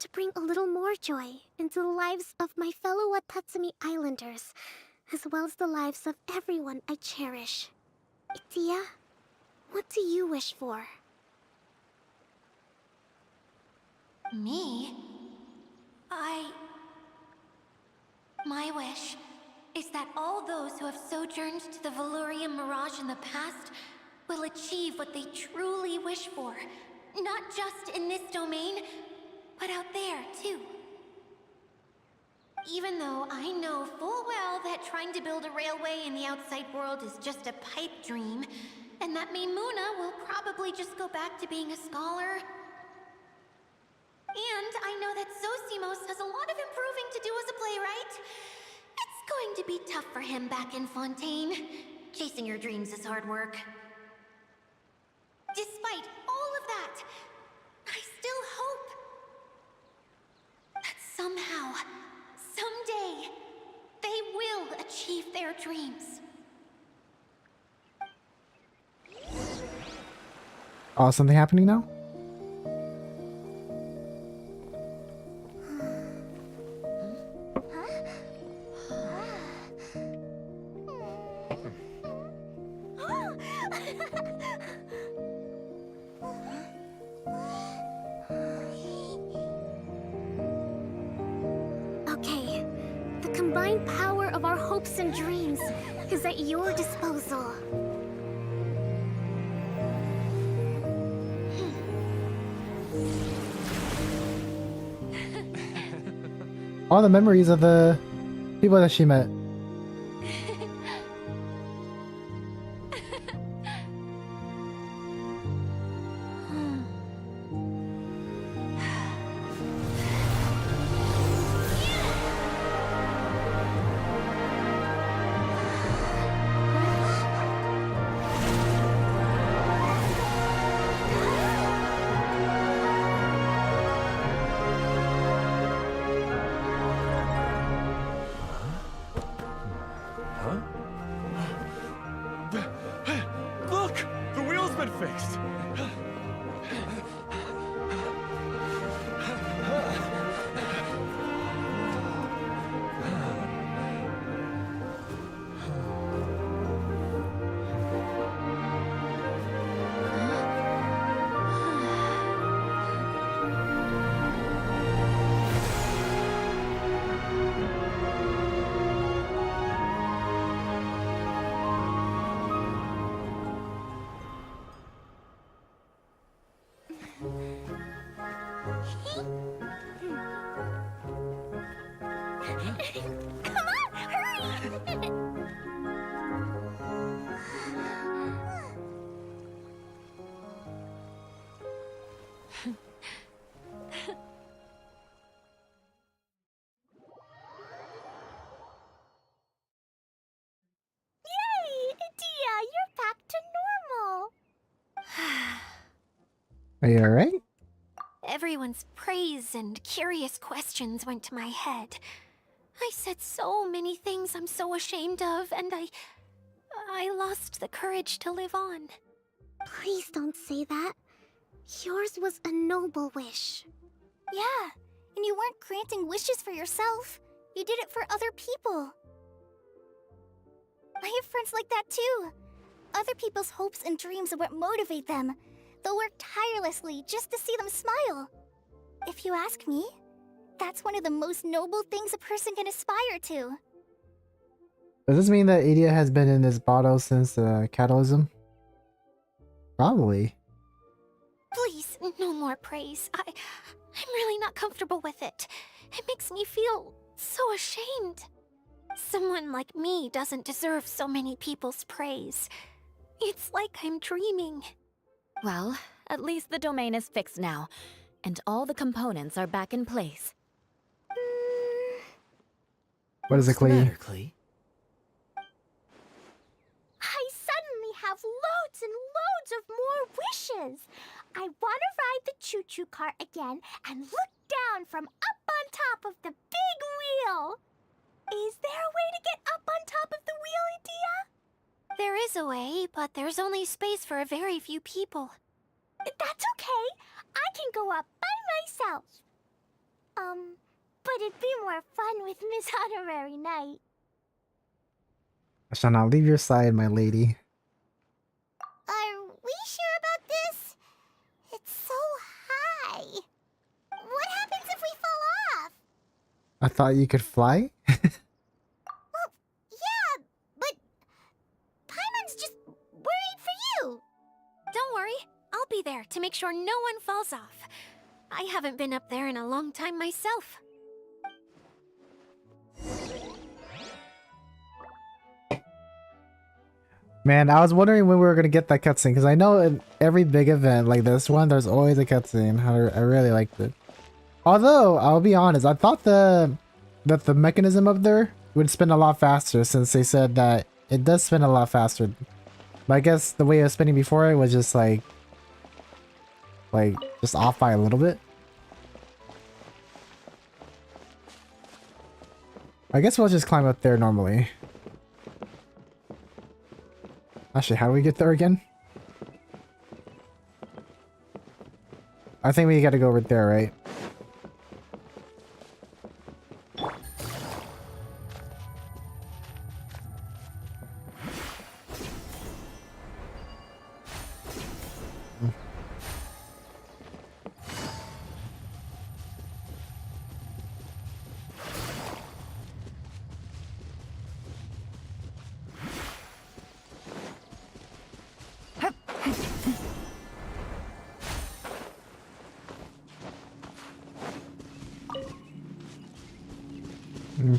to bring a little more joy into the lives of my fellow Watatsumi Islanders, as well as the lives of everyone I cherish. Itia, what do you wish for? Me? My wish is that all those who have sojourned to the Valurian Mirage in the past will achieve what they truly wish for. Not just in this domain, but out there, too. Even though I know full well that trying to build a railway in the outside world is just a pipe dream, and that Maimuna will probably just go back to being a scholar. And I know that Zosimos has a lot of improving to do as a playwright. It's going to be tough for him back in Fontaine. Chasing your dreams is hard work. Despite all of that, I still hope that somehow, someday, they will achieve their dreams. Oh, something happening now? Okay, the combined power of our hopes and dreams is at your disposal. All the memories of the people that she met. Look! The wheel's been fixed! Come on, hurry! Yay! Itia, you're back to normal! Are you alright? Everyone's praise and curious questions went to my head. I said so many things I'm so ashamed of, and I lost the courage to live on. Please don't say that. Yours was a noble wish. Yeah, and you weren't granting wishes for yourself. You did it for other people. I have friends like that too. Other people's hopes and dreams are what motivate them. They'll work tirelessly just to see them smile. If you ask me, that's one of the most noble things a person can aspire to. Does this mean that Idia has been in this bottle since the catalysm? Probably. Please, no more praise. I'm really not comfortable with it. It makes me feel so ashamed. Someone like me doesn't deserve so many people's praise. It's like I'm dreaming. Well, at least the domain is fixed now, and all the components are back in place. What is it, Klee? Klee? I suddenly have loads and loads of more wishes. I want to ride the choo-choo cart again and look down from up on top of the big wheel. Is there a way to get up on top of the wheel, Idia? There is a way, but there's only space for a very few people. That's okay. I can go up by myself. But it'd be more fun with Miss Honorary Knight. I shall not leave your side, my lady. Are we sure about this? It's so high. What happens if we fall off? I thought you could fly? Well, yeah, but Paimon's just worried for you. Don't worry, I'll be there to make sure no one falls off. I haven't been up there in a long time myself. Man, I was wondering when we were gonna get that cutscene, because I know in every big event like this one, there's always a cutscene. I really liked it. Although, I'll be honest, I thought that the mechanism up there would spin a lot faster, since they said that it does spin a lot faster. But I guess the way it was spinning before it was just like just off by a little bit. I guess we'll just climb up there normally. Actually, how do we get there again? I think we gotta go over there, right?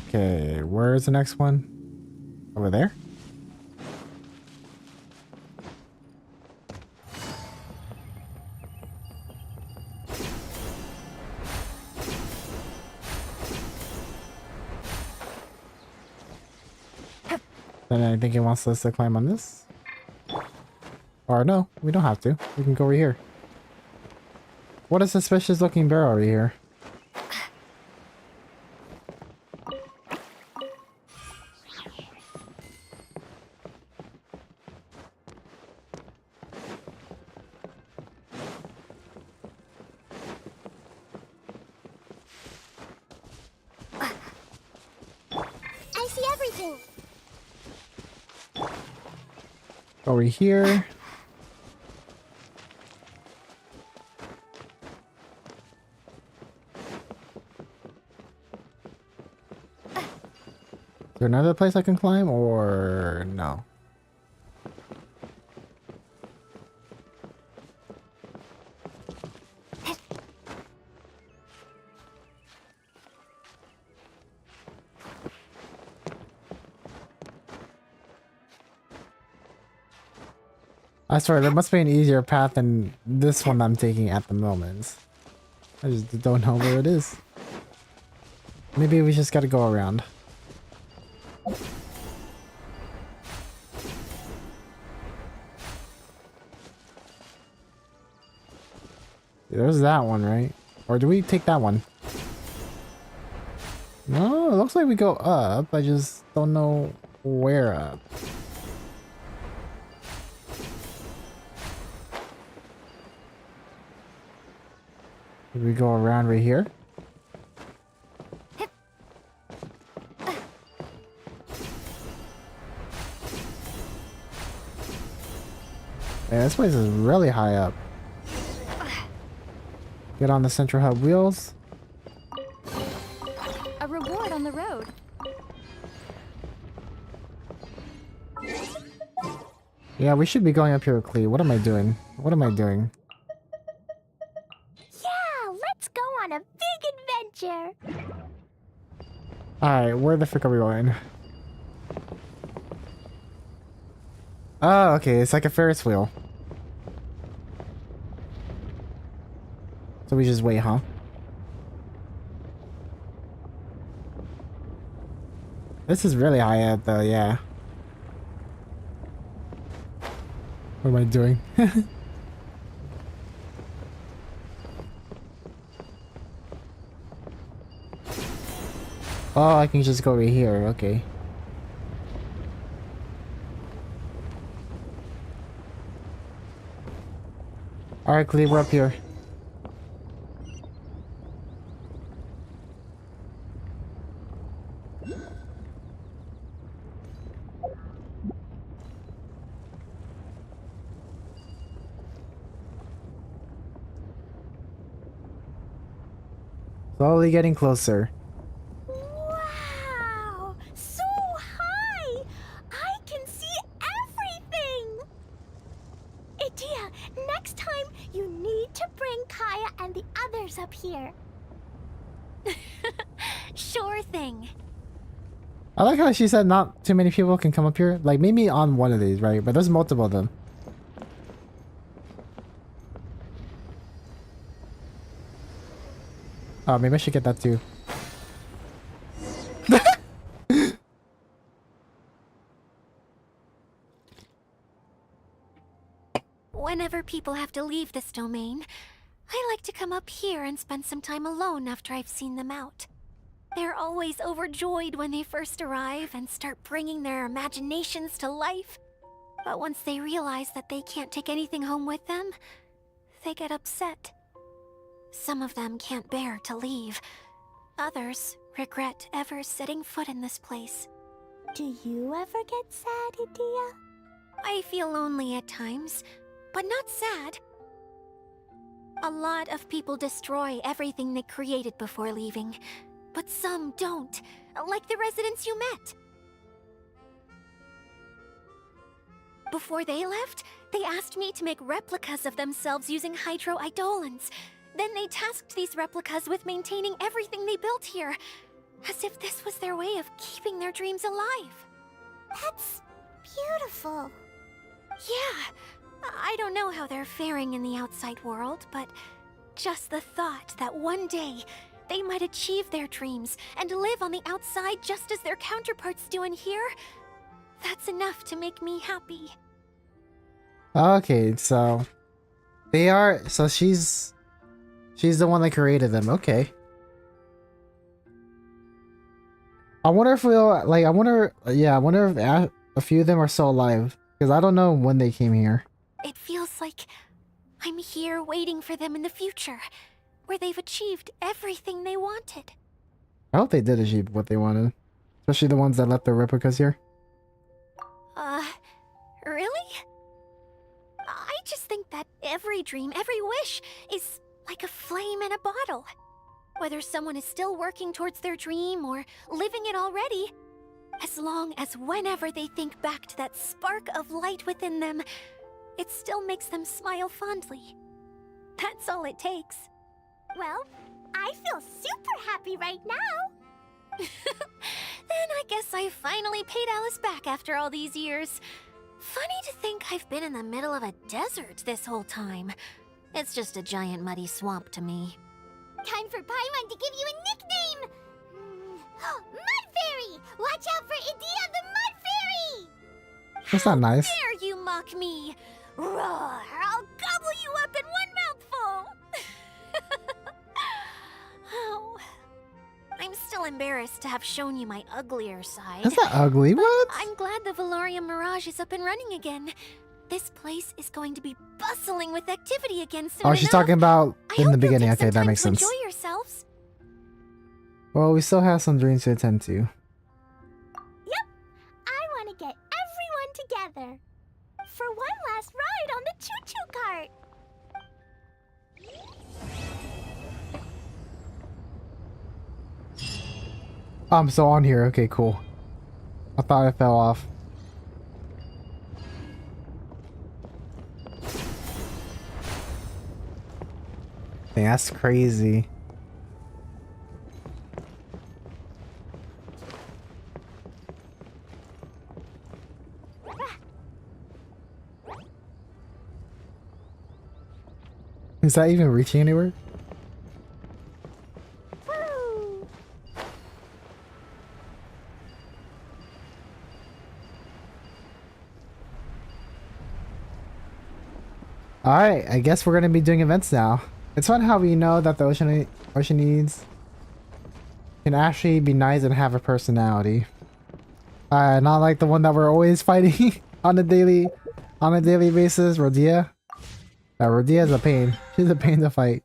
Okay, where's the next one? Over there? Then I think it wants us to climb on this. Or no, we don't have to. We can go over here. What a suspicious looking barrel over here. I see everything. Over here. Is there another place I can climb or no? I swear, there must be an easier path than this one I'm taking at the moment. I just don't know where it is. Maybe we just gotta go around. There's that one, right? Or do we take that one? No, it looks like we go up. I just don't know where up. Did we go around right here? Yeah, this place is really high up. Get on the central hub wheels. A reward on the road. Yeah, we should be going up here quickly. What am I doing? What am I doing? Yeah, let's go on a big adventure. Alright, where the frick are we going? Oh, okay, it's like a Ferris wheel. So we just wait, huh? This is really high up though, yeah. What am I doing? Oh, I can just go over here, okay. Alright, Cleve, we're up here. Slowly getting closer. Wow! So high! I can see everything! Idia, next time you need to bring Kaya and the others up here. Sure thing. I like how she said not too many people can come up here. Like, maybe on one of these, right? But there's multiple of them. Oh, maybe I should get that too. Whenever people have to leave this domain, I like to come up here and spend some time alone after I've seen them out. They're always overjoyed when they first arrive and start bringing their imaginations to life. But once they realize that they can't take anything home with them, they get upset. Some of them can't bear to leave. Others regret ever setting foot in this place. Do you ever get sad, Idia? I feel lonely at times, but not sad. A lot of people destroy everything they created before leaving, but some don't, like the residents you met. Before they left, they asked me to make replicas of themselves using hydroidolins. Then they tasked these replicas with maintaining everything they built here, as if this was their way of keeping their dreams alive. That's beautiful. Yeah, I don't know how they're faring in the outside world, but just the thought that one day they might achieve their dreams and live on the outside just as their counterparts do in here, that's enough to make me happy. Okay, so they are. So she's the one that created them. Okay. I wonder if we'll like. I wonder. Yeah, I wonder if a few of them are still alive because I don't know when they came here. It feels like I'm here waiting for them in the future, where they've achieved everything they wanted. I hope they did achieve what they wanted, especially the ones that left their replicas here. Really? I just think that every dream, every wish, is like a flame in a bottle. Whether someone is still working towards their dream or living it already, as long as whenever they think back to that spark of light within them, it still makes them smile fondly. That's all it takes. Well, I feel super happy right now. Then I guess I finally paid Alice back after all these years. Funny to think I've been in the middle of a desert this whole time. It's just a giant muddy swamp to me. Time for Paimon to give you a nickname! Mud Fairy! Watch out for Idia the Mud Fairy! That's not nice. How dare you mock me? Roar! I'll gobble you up in one mouthful! Oh, I'm still embarrassed to have shown you my uglier side. That's not ugly. What? I'm glad the Valorium Mirage is up and running again. This place is going to be bustling with activity again soon. Oh, she's talking about in the beginning. Okay, that makes sense. Enjoy yourselves. Well, we still have some dreams to attend to. Yep. I want to get everyone together. For one last ride on the choo-choo cart. I'm still on here. Okay, cool. I thought I fell off. Dang, that's crazy. Is that even reaching anywhere? Alright, I guess we're gonna be doing events now. It's fun how we know that the ocean needs can actually be nice and have a personality. Not like the one that we're always fighting on a daily basis, Rodia. Rodia's a pain. She's a pain to fight.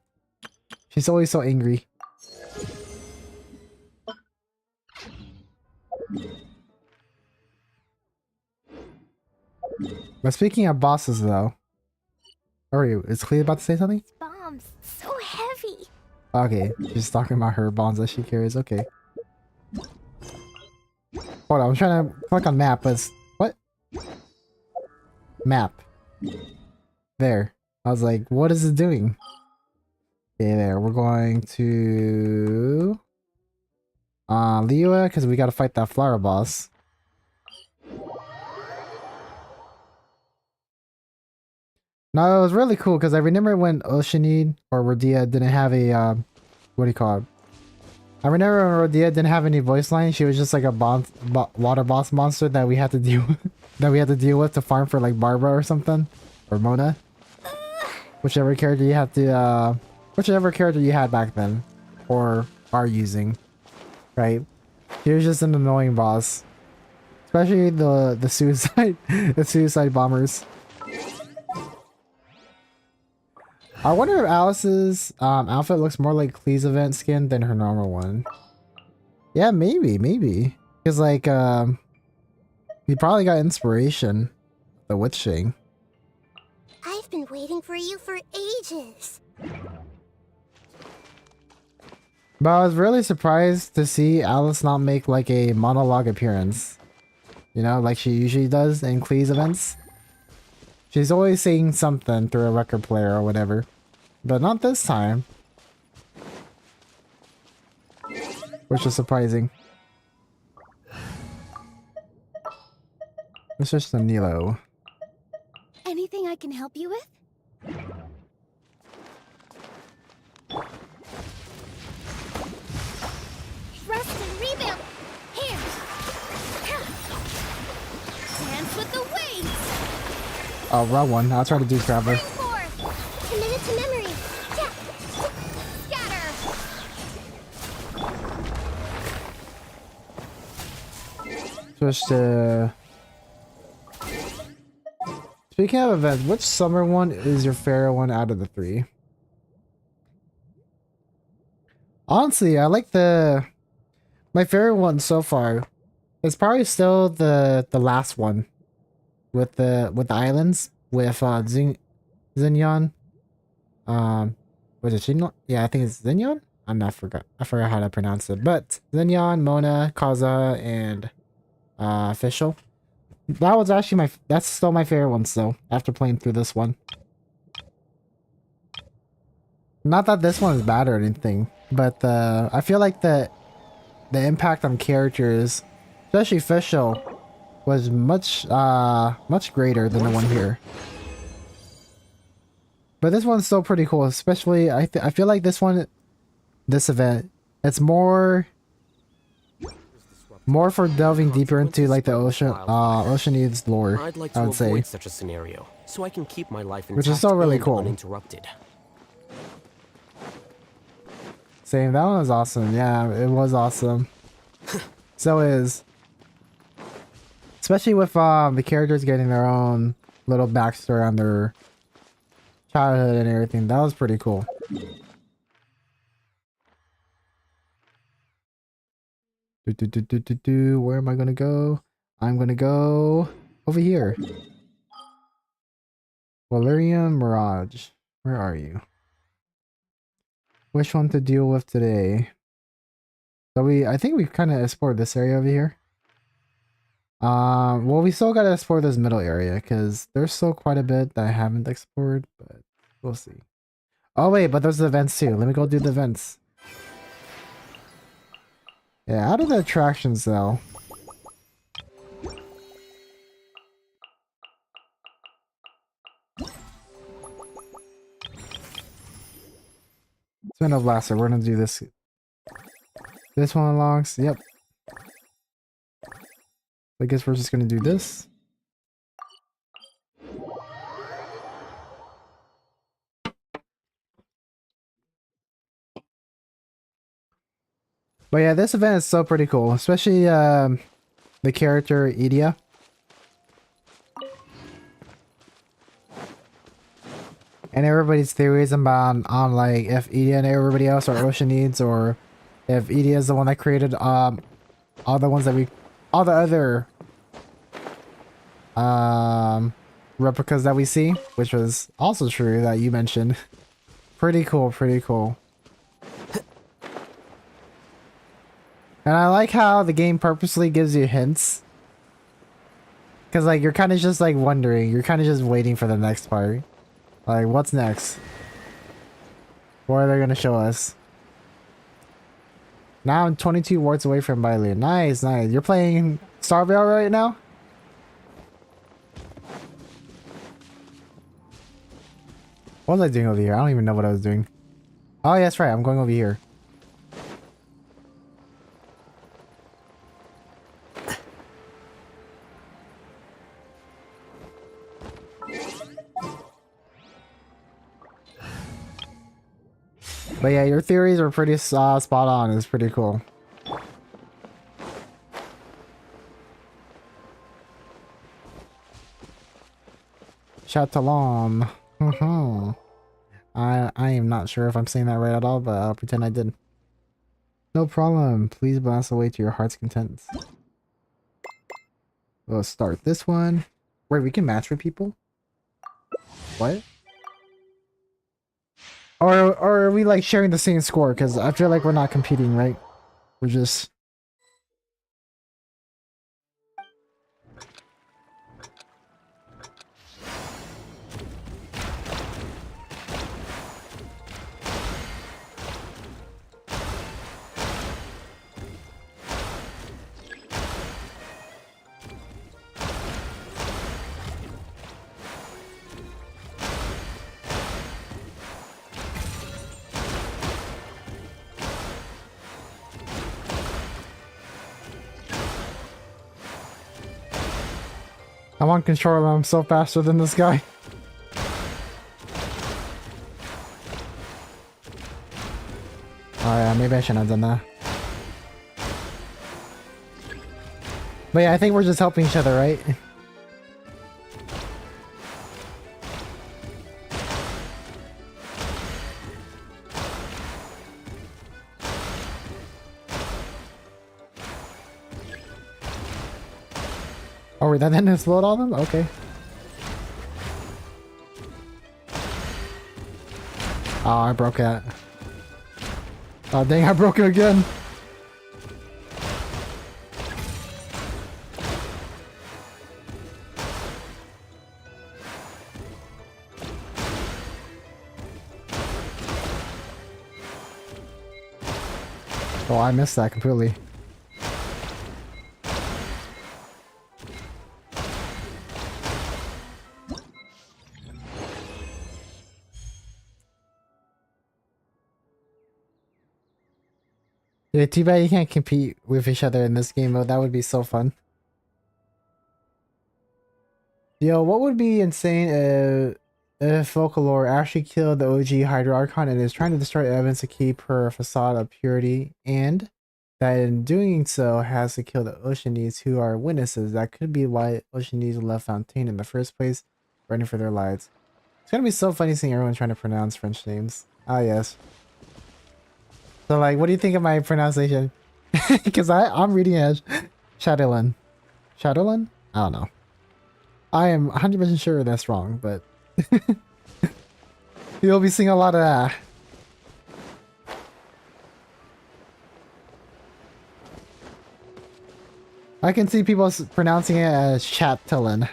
She's always so angry. But speaking of bosses, though, are you? Is Clea about to say something? Bombs, so heavy. Okay, she's talking about her bonds that she carries. Okay. Hold on, I'm trying to click on map, but it's... What? Map. There. I was like, what is it doing? Okay, there. We're going to... Liyue, because we gotta fight that flower boss. No, it was really cool, because I remember when Oceanid or Rodia didn't have a, what do you call it? I remember when Rodia didn't have any voice lines. She was just like a water boss monster that we had to deal with, to farm for like Barbara or something. Or Mona. Whichever character you had to, whichever character you had back then. Or are using. Right? He was just an annoying boss. Especially the suicide, the suicide bombers. I wonder if Alice's outfit looks more like Clee's event skin than her normal one. Yeah, maybe. Because like, he probably got inspiration. The witch thing. I've been waiting for you for ages. But I was really surprised to see Alice not make like a monologue appearance. You know, like she usually does in Clee's events. She's always saying something through a record player or whatever. But not this time. Which is surprising. It's just a Nilo. Anything I can help you with? Rest and rebound. Here. Dance with the waves. Oh, wrong one. I'll try to do Traveler. Committed to memory. Just speaking of events, which summer one is your favorite one out of the three? Honestly, I like my favorite one so far. It's probably still the last one with the islands with Xinyan. Was it Xinyan? Yeah, I think it's Xinyan. I forgot how to pronounce it. But Xinyan, Mona, Kaza, and Official. That was actually that's still my favorite one still, after playing through this one. Not that this one is bad or anything, but I feel like the impact on characters, especially Official, was much greater than the one here. But this one's still pretty cool, especially I feel like this event, it's more for delving deeper into like the Oceanid's lore, I'd like I to would say. avoid such a scenario, so I can keep my life intact Which is still really and cool. uninterrupted. Same, that one was awesome. Yeah, it was awesome. So is. Especially with the characters getting their own little backstory on their childhood and everything. That was pretty cool. Where am I gonna go? I'm gonna go over here. Valerian Mirage. Where are you? Which one to deal with today? So I think we kind of explored this area over here. Well, we still gotta explore this middle area because there's still quite a bit that I haven't explored, but we'll see. Oh wait, but there's the events too. Let me go do the events. Yeah, out of the attractions though. Spin of Blaster, we're gonna do this. This one unlocks, yep. I guess we're just gonna do this. But yeah, this event is so pretty cool, especially the character Idia. And everybody's theories about on like if Edea and everybody else are ocean needs, or if Edea is the one that created all the ones that all the other replicas that we see, which was also true that you mentioned. Pretty cool, pretty cool. And I like how the game purposely gives you hints. Because like you're kind of just like wondering, you're kind of just waiting for the next part. Like, what's next? What are they gonna show us? Now I'm 22 wards away from Bailu. Nice, nice. You're playing Starvale right now? What was I doing over here? I don't even know what I was doing. Oh, yeah, that's right. I'm going over here. But yeah, your theories are pretty spot on. It's pretty cool. Chatalon. I am not sure if I'm saying that right at all, but I'll pretend I did. No problem. Please blast away to your heart's content. We'll start this one. Wait, we can match with people? What? Or are we like sharing the same score? Because I feel like we're not competing, right? We're just... I'm on controller. I'm so faster than this guy. Oh yeah, maybe I shouldn't have done that. But yeah, I think we're just helping each other, right? Oh, wait, that didn't explode all of them? Okay. Oh, I broke that. Oh, dang, I broke it again. Oh, I missed that completely. Yeah, too bad you can't compete with each other in this game mode. That would be so fun. Yo, what would be insane if Folklore actually killed the OG Hydra Archon and is trying to destroy evidence to keep her facade of purity, and that in doing so has to kill the Oceanese who are witnesses. That could be why Oceanese left Fontaine in the first place, running for their lives. It's gonna be so funny seeing everyone trying to pronounce French names. Ah, yes. So, like, what do you think of my pronunciation? Because I'm reading it as Shadowland. Shadowland? I don't know. I am 100% sure that's wrong, but you'll be seeing a lot of that. I can see people pronouncing it as Chatillon.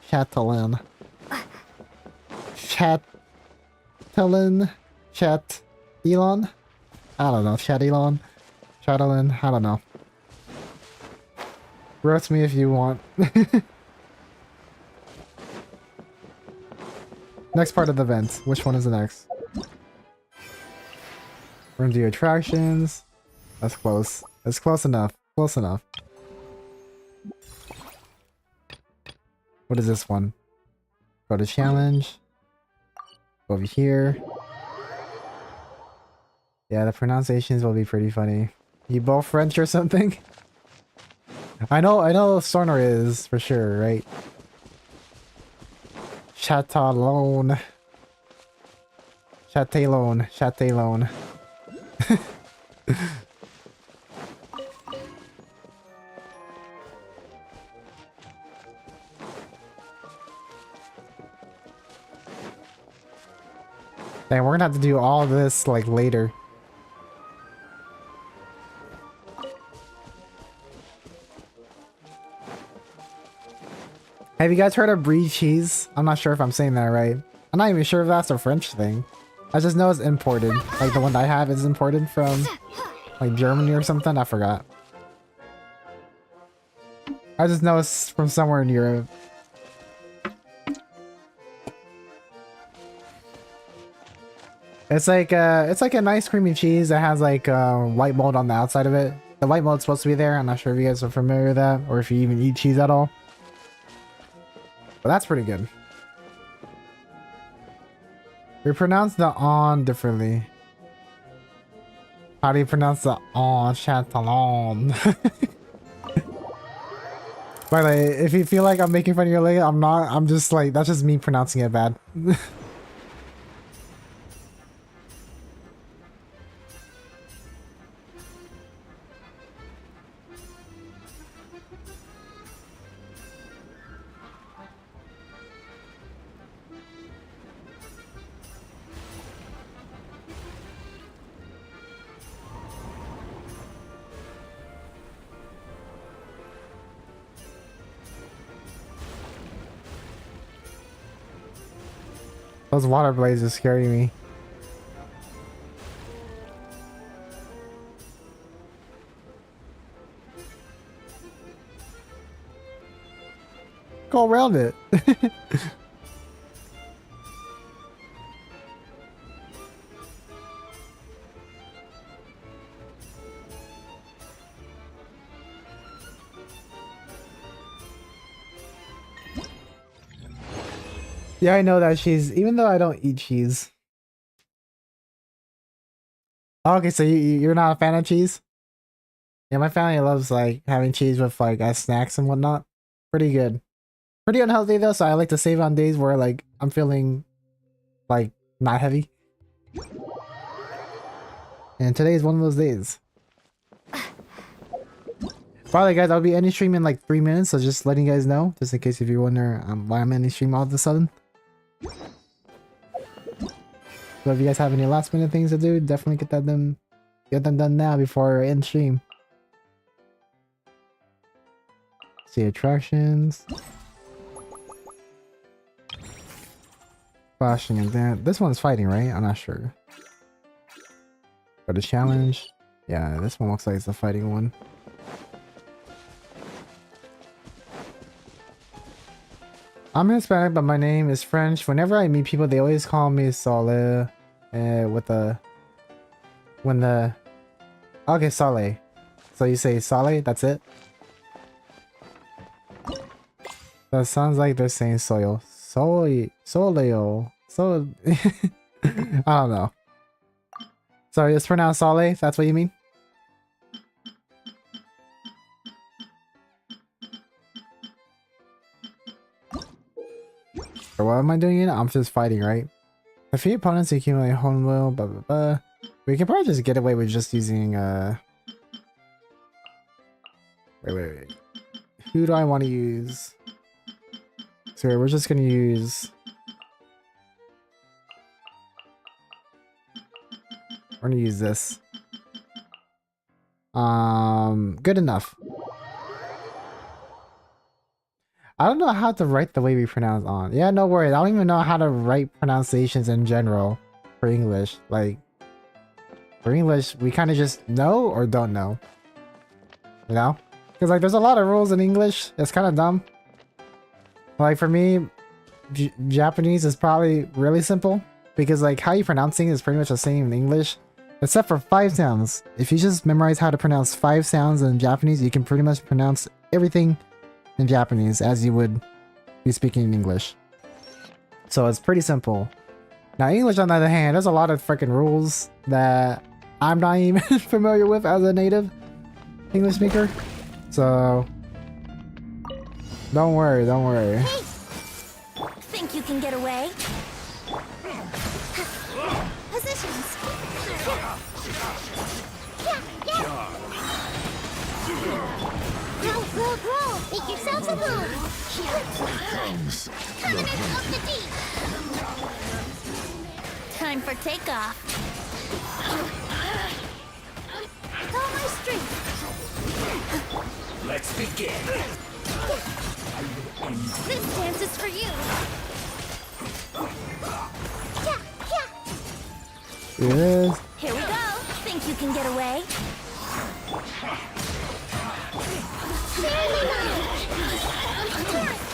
Chatillon. Chatillon. Chat Elon. I don't know. Chatillon. Chatillon. I don't know. Roast me if you want. Next part of the event. Which one is the next? We're gonna do attractions. That's close. That's close enough. Close enough. What is this one? Go to challenge. Go over here. Yeah, the pronunciations will be pretty funny. You both French or something? I know Sornor is for sure, right? Chatalon. Chatellone. Chatellone. Dang, we're gonna have to do all this like later. Have you guys heard of brie cheese? I'm not sure if I'm saying that right. I'm not even sure if that's a French thing. I just know it's imported. Like the one that I have is imported from like Germany or something. I forgot. I just know it's from somewhere in Europe. It's like an ice creamy cheese that has like white mold on the outside of it. The white mold's supposed to be there. I'm not sure if you guys are familiar with that or if you even eat cheese at all. But that's pretty good. We pronounce the on differently. How do you pronounce the on? Chantalon. By the way, if you feel like I'm making fun of your leg, I'm not. I'm just like, that's just me pronouncing it bad. Those water blazes scaring me. Go around it. Yeah, I know that cheese, even though I don't eat cheese. Okay, so you're not a fan of cheese? Yeah, my family loves like having cheese with like as snacks and whatnot. Pretty good. Pretty unhealthy though, so I like to save on days where like I'm feeling like not heavy. And today is one of those days. By the way, guys, I'll be ending stream in like 3 minutes, so just letting you guys know, just in case if you wonder why I'm ending stream all of a sudden. So if you guys have any last minute things to do, definitely get them done now before I end stream. See attractions. Flashing and that. This one's fighting, right? I'm not sure. For the challenge. Yeah, this one looks like it's the fighting one. I'm Hispanic, but my name is French. Whenever I meet people, they always call me Sole. Okay, Sole. So you say Sole, that's it? That sounds like they're saying soil. Soleo. So I don't know. Sorry, it's pronounced Sole, that's what you mean? Or what am I doing it? I'm just fighting, right? Defeat opponents to accumulate home will, blah blah blah. We can probably just get away with just using wait. Who do I want to use? So we're just gonna use. We're gonna use this. Good enough. I don't know how to write the way we pronounce on. Yeah, no worries. I don't even know how to write pronunciations in general for English. Like, for English, we kind of just know or don't know. You know? Because, like, there's a lot of rules in English. It's kind of dumb. Like, for me, Japanese is probably really simple. Because, like, how you pronounce things is pretty much the same in English. Except for 5 sounds. If you just memorize how to pronounce 5 sounds in Japanese, you can pretty much pronounce everything in Japanese as you would be speaking in English. So it's pretty simple. Now English on the other hand, there's a lot of freaking rules that I'm not even familiar with as a native English speaker. So don't worry. Hey! Think you can get away? Positions. Roll. Make yourselves at home. Covenant of the deep. Time for takeoff. With all my strength. Let's begin. This dance is for you. Here it is. Here we go. Think you can get away?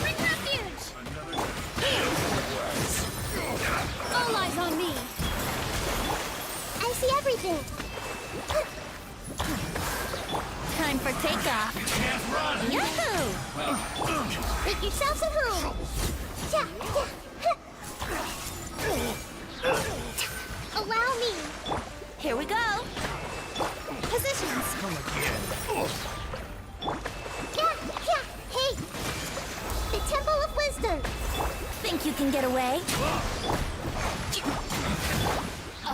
Bring refuge. All eyes on me. I see everything. Time for takeoff. Yahoo! Make yourselves at home. Allow me. Here we go. Positions. Hey! The Temple of Wisdom. Think you can get away?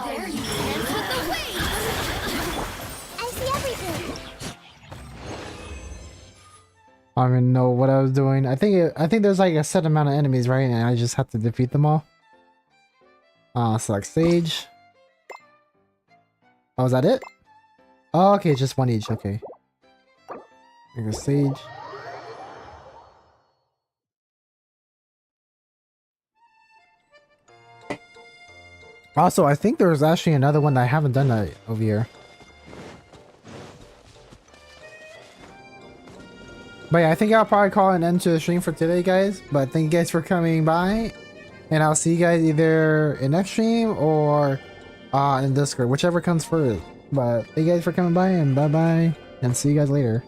There you dance with the waves. I see everything. I don't even know what I was doing. I think there's like a set amount of enemies, right? And I just have to defeat them all. Select stage. Oh, is that it? Oh, okay, just one each. Okay. Make a stage. Also, I think there's actually another one that I haven't done that over here. But yeah, I think I'll probably call an end to the stream for today, guys. But thank you guys for coming by. And I'll see you guys either in next stream or in Discord, whichever comes first. But thank you guys for coming by, and bye-bye. And see you guys later.